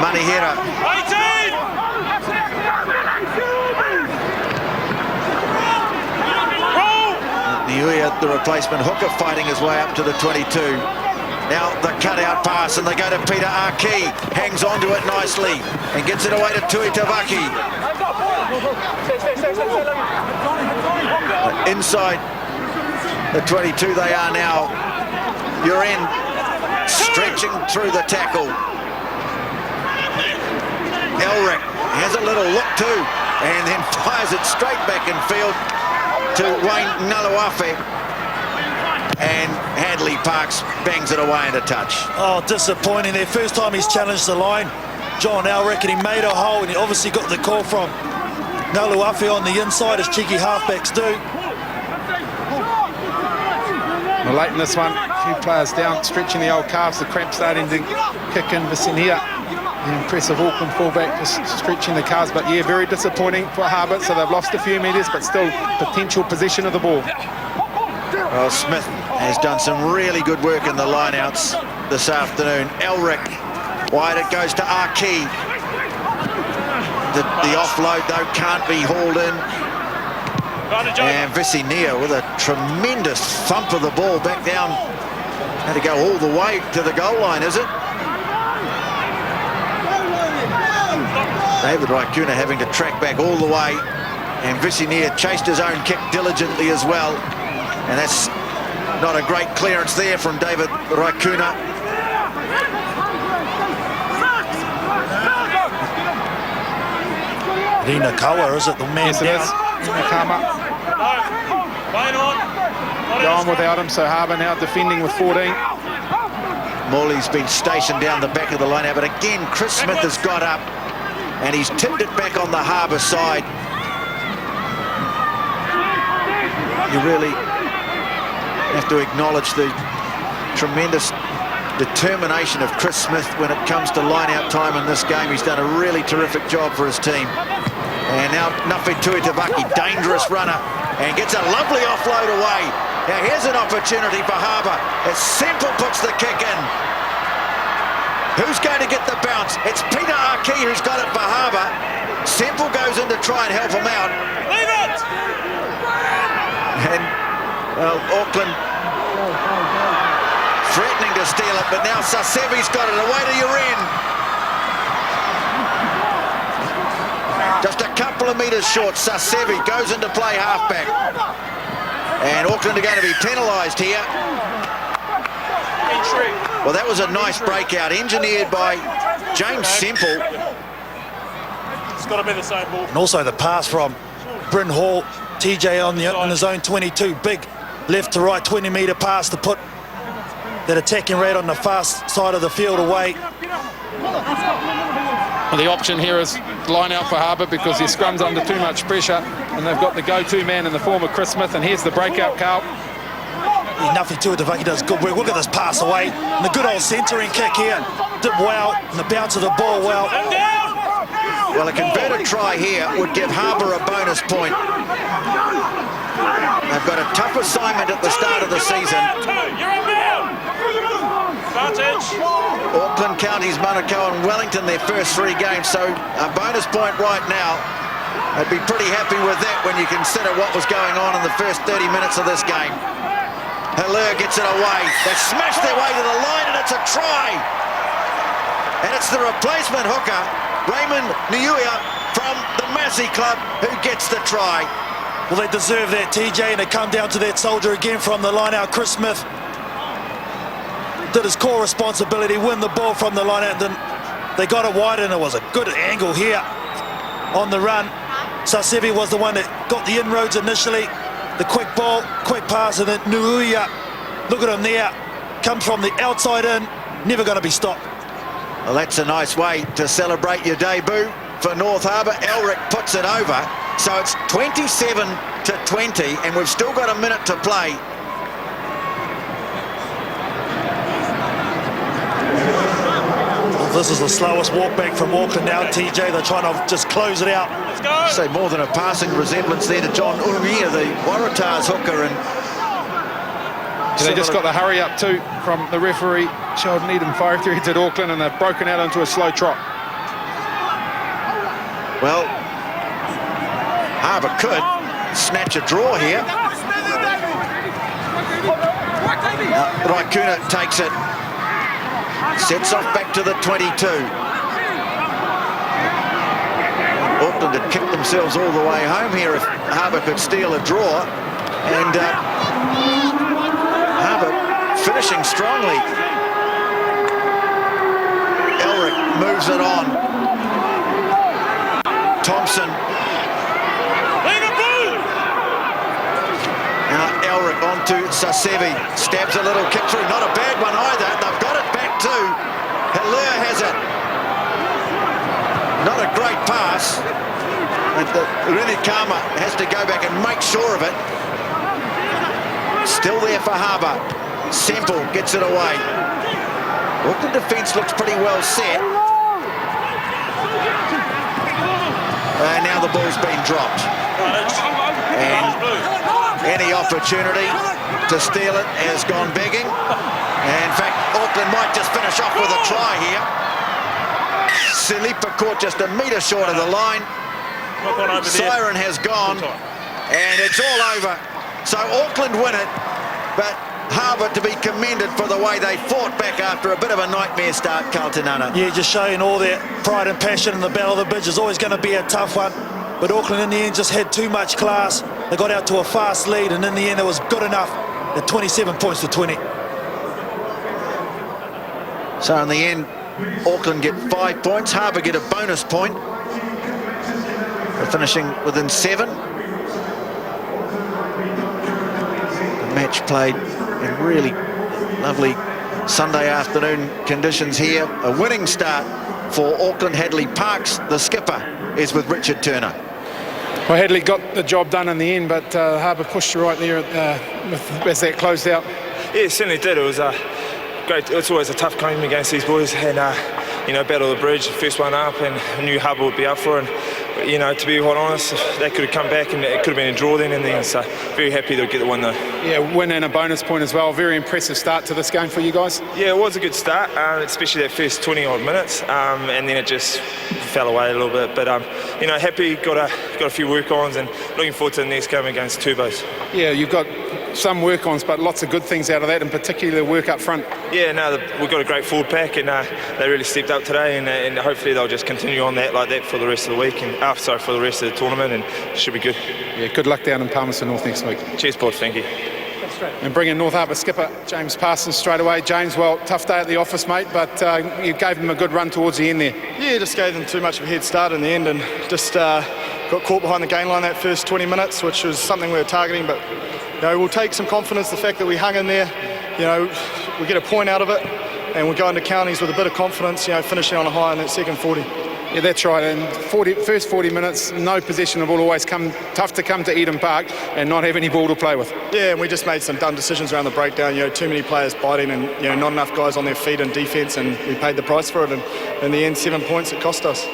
Manahira. 18! Niuia, the replacement hooker, fighting his way up to the 22. Now the cutout pass, and they go to Peter Aki. Hangs onto it nicely and gets it away to Tui Tavaki. Inside the 22 they are now. Uren stretching through the tackle. Elric has a little look too, and then fires it straight back in field to Wayne Ngaluafe, and Hadley Parks bangs it away into touch. Oh, disappointing there. First time he's challenged the line, John Elric, and he made a hole, and he obviously got the call from Ngaluafe on the inside, as cheeky halfbacks do. Well, late in this one, a few players down, stretching the old calves, the cramp starting to kick in. Vicenia, the impressive Auckland fullback, just stretching the calves, but yeah, very disappointing for Harbour, so they've lost a few metres, but still potential possession of the ball. Well, Smith has done some really good work in the lineouts this afternoon. Elric, wide it goes to Aki. The offload, though, can't be hauled in. And Vicenia with a tremendous thump of the ball back down. Had to go all the way to the goal line, is it? David Raikuna having to track back all the way, and Vicenia chased his own kick diligently as well, and that's not a great clearance there from David Raikuna. Rina Kawa, is it the man Yes, it down? is. Nakama. Go on without him, so Harbour now defending with 14. Morley's been stationed down the back of the line, but again Chris Smith has got up and he's tipped it back on the Harbour side. You really have to acknowledge the tremendous determination of Chris Smith when it comes to line-out time in this game. He's done a really terrific job for his team. And now Nafi Tuitavaki, dangerous runner, and gets a lovely offload away. Now here's an opportunity for Harbour as Semple puts the kick in. Who's going to get the bounce? It's Peter Aki who's got it for Harbour. Semple goes in to try and help him out. Leave it! And, well, Auckland threatening to steal it, but now Sasevi's got it away to Uren. Just a couple of metres short. Sasevi goes into play halfback. And Auckland are going to be penalised here. Well, that was a nice breakout, engineered by James Semple. It's got to be the same ball. And also the pass from Bryn Hall, TJ on his own 22. Big left to right 20-metre pass to put that attacking rate on the fast side of the field away. Well, the option here is line out for Harbour because their scrum's under too much pressure, and they've got the go-to man in the form of Chris Smith, and here's the breakout, Carl. Nafi Tuitavaki does good work. Look at this pass away. And the good old centering kick here. Did well, and the bounce of the ball well. Well, a converted try here would give Harbour a bonus point. They've got a tough assignment at the start of the season. Auckland Counties, Manukau and Wellington, their first 3 games, so a bonus point right now. I'd be pretty happy with that when you consider what was going on in the first 30 minutes of this game. Hilaire gets it away. They smash their way to the line, and it's a try. And it's the replacement hooker, Raymond Niuia, from the Massey Club, who gets the try. Well, they deserve that, TJ, and they come down to that soldier again from the line out. Chris Smith did his core responsibility, win the ball from the line out. Then they got it wide, and it was a good angle here on the run. Sasevi was the one that got the inroads initially. The quick ball, quick pass, and then Niuia, look at him there, comes from the outside in, never going to be stopped. Well, that's a nice way to celebrate your debut for North Harbour. Elric puts it over, so it's 27-20, and we've still got a minute to play. This is the slowest walk back from Auckland now, TJ. They're trying to just close it out. Let's go. Say more than a passing resemblance there to John Urumia, the Waratahs hooker. And they just got the hurry up too from the referee. Sheldon Needham 5-3 at Auckland, and they've broken out into a slow trot. well, Harbour could snatch a draw here. Raikkonen takes it. Sets off back to the 22. Auckland had kicked themselves all the way home here if Harbour could steal a draw. And Harbour finishing strongly. Elric moves it on. Thompson. Now Elric onto Sasevi. Stabs a little kick through. Not a bad one either. They've got it back too. Hilaire has it. Not a great pass. And Rinikama has to go back and make sure of it. Still there for Harbour. Semple gets it away. Auckland defence looks pretty well set. And now the ball's been dropped. And any opportunity to steal it has gone begging. And in fact, Auckland might just finish off with a try here. Silipa caught just a metre short of the line. Siren has gone, and it's all over. So Auckland win it, but Harbour to be commended for the way they fought back after a bit of a nightmare start, Carlton Anna. Yeah, just showing all their pride and passion, and the Battle of the Bridge is always going to be a tough one. But Auckland in the end just had too much class. They got out to a fast lead, and in the end it was good enough at 27 points to 20. So in the end, Auckland get 5 points, Harbour get a bonus point. They're finishing within 7. The match played in really lovely Sunday afternoon conditions here. A winning start for Auckland. Hadley Parks, the skipper, is with Richard Turner. Well, Hadley got the job done in the end, but Harbour pushed right there as that closed out. Yeah, it certainly did. It was great. It's always a tough game against these boys, and you know, Battle of the Bridge, first one up, and I knew Harbour would be up for it. And you know, to be quite honest, they could have come back and it could have been a draw then in the end. So very happy to get the win though. Yeah, win and a bonus point as well. Very impressive start to this game for you guys. Yeah, it was a good start, especially that first 20 odd minutes, and then it just fell away a little bit. But you know, happy, got a few work-ons, and looking forward to the next game against Turbos. Yeah, you've got some work-ons, but lots of good things out of that, and particularly the work up front. Yeah, no, we've got a great forward pack, and they really stepped up today, and hopefully they'll just continue on that like that for the rest of the week, and for the rest of the tournament, and it should be good. Yeah, good luck down in Palmerston North next week. Cheers, Pod, thank you. And bring in North Harbour skipper James Parsons straight away. James, well, tough day at the office, mate, but you gave them a good run towards the end there. Yeah, just gave them too much of a head start in the end, and just got caught behind the gain line that first 20 minutes, which was something we were targeting. But you know, we'll take some confidence the fact that we hung in there. You know, we get a point out of it, and we'll go into counties with a bit of confidence. You know, finishing on a high in that second 40. Yeah, that's right. And first 40 minutes, no possession of ball, always tough to come to Eden Park and not have any ball to play with. Yeah, and we just made some dumb decisions around the breakdown. You know, too many players biting, and you know, not enough guys on their feet in defence, and we paid the price for it. And in the end, 7 points it cost us.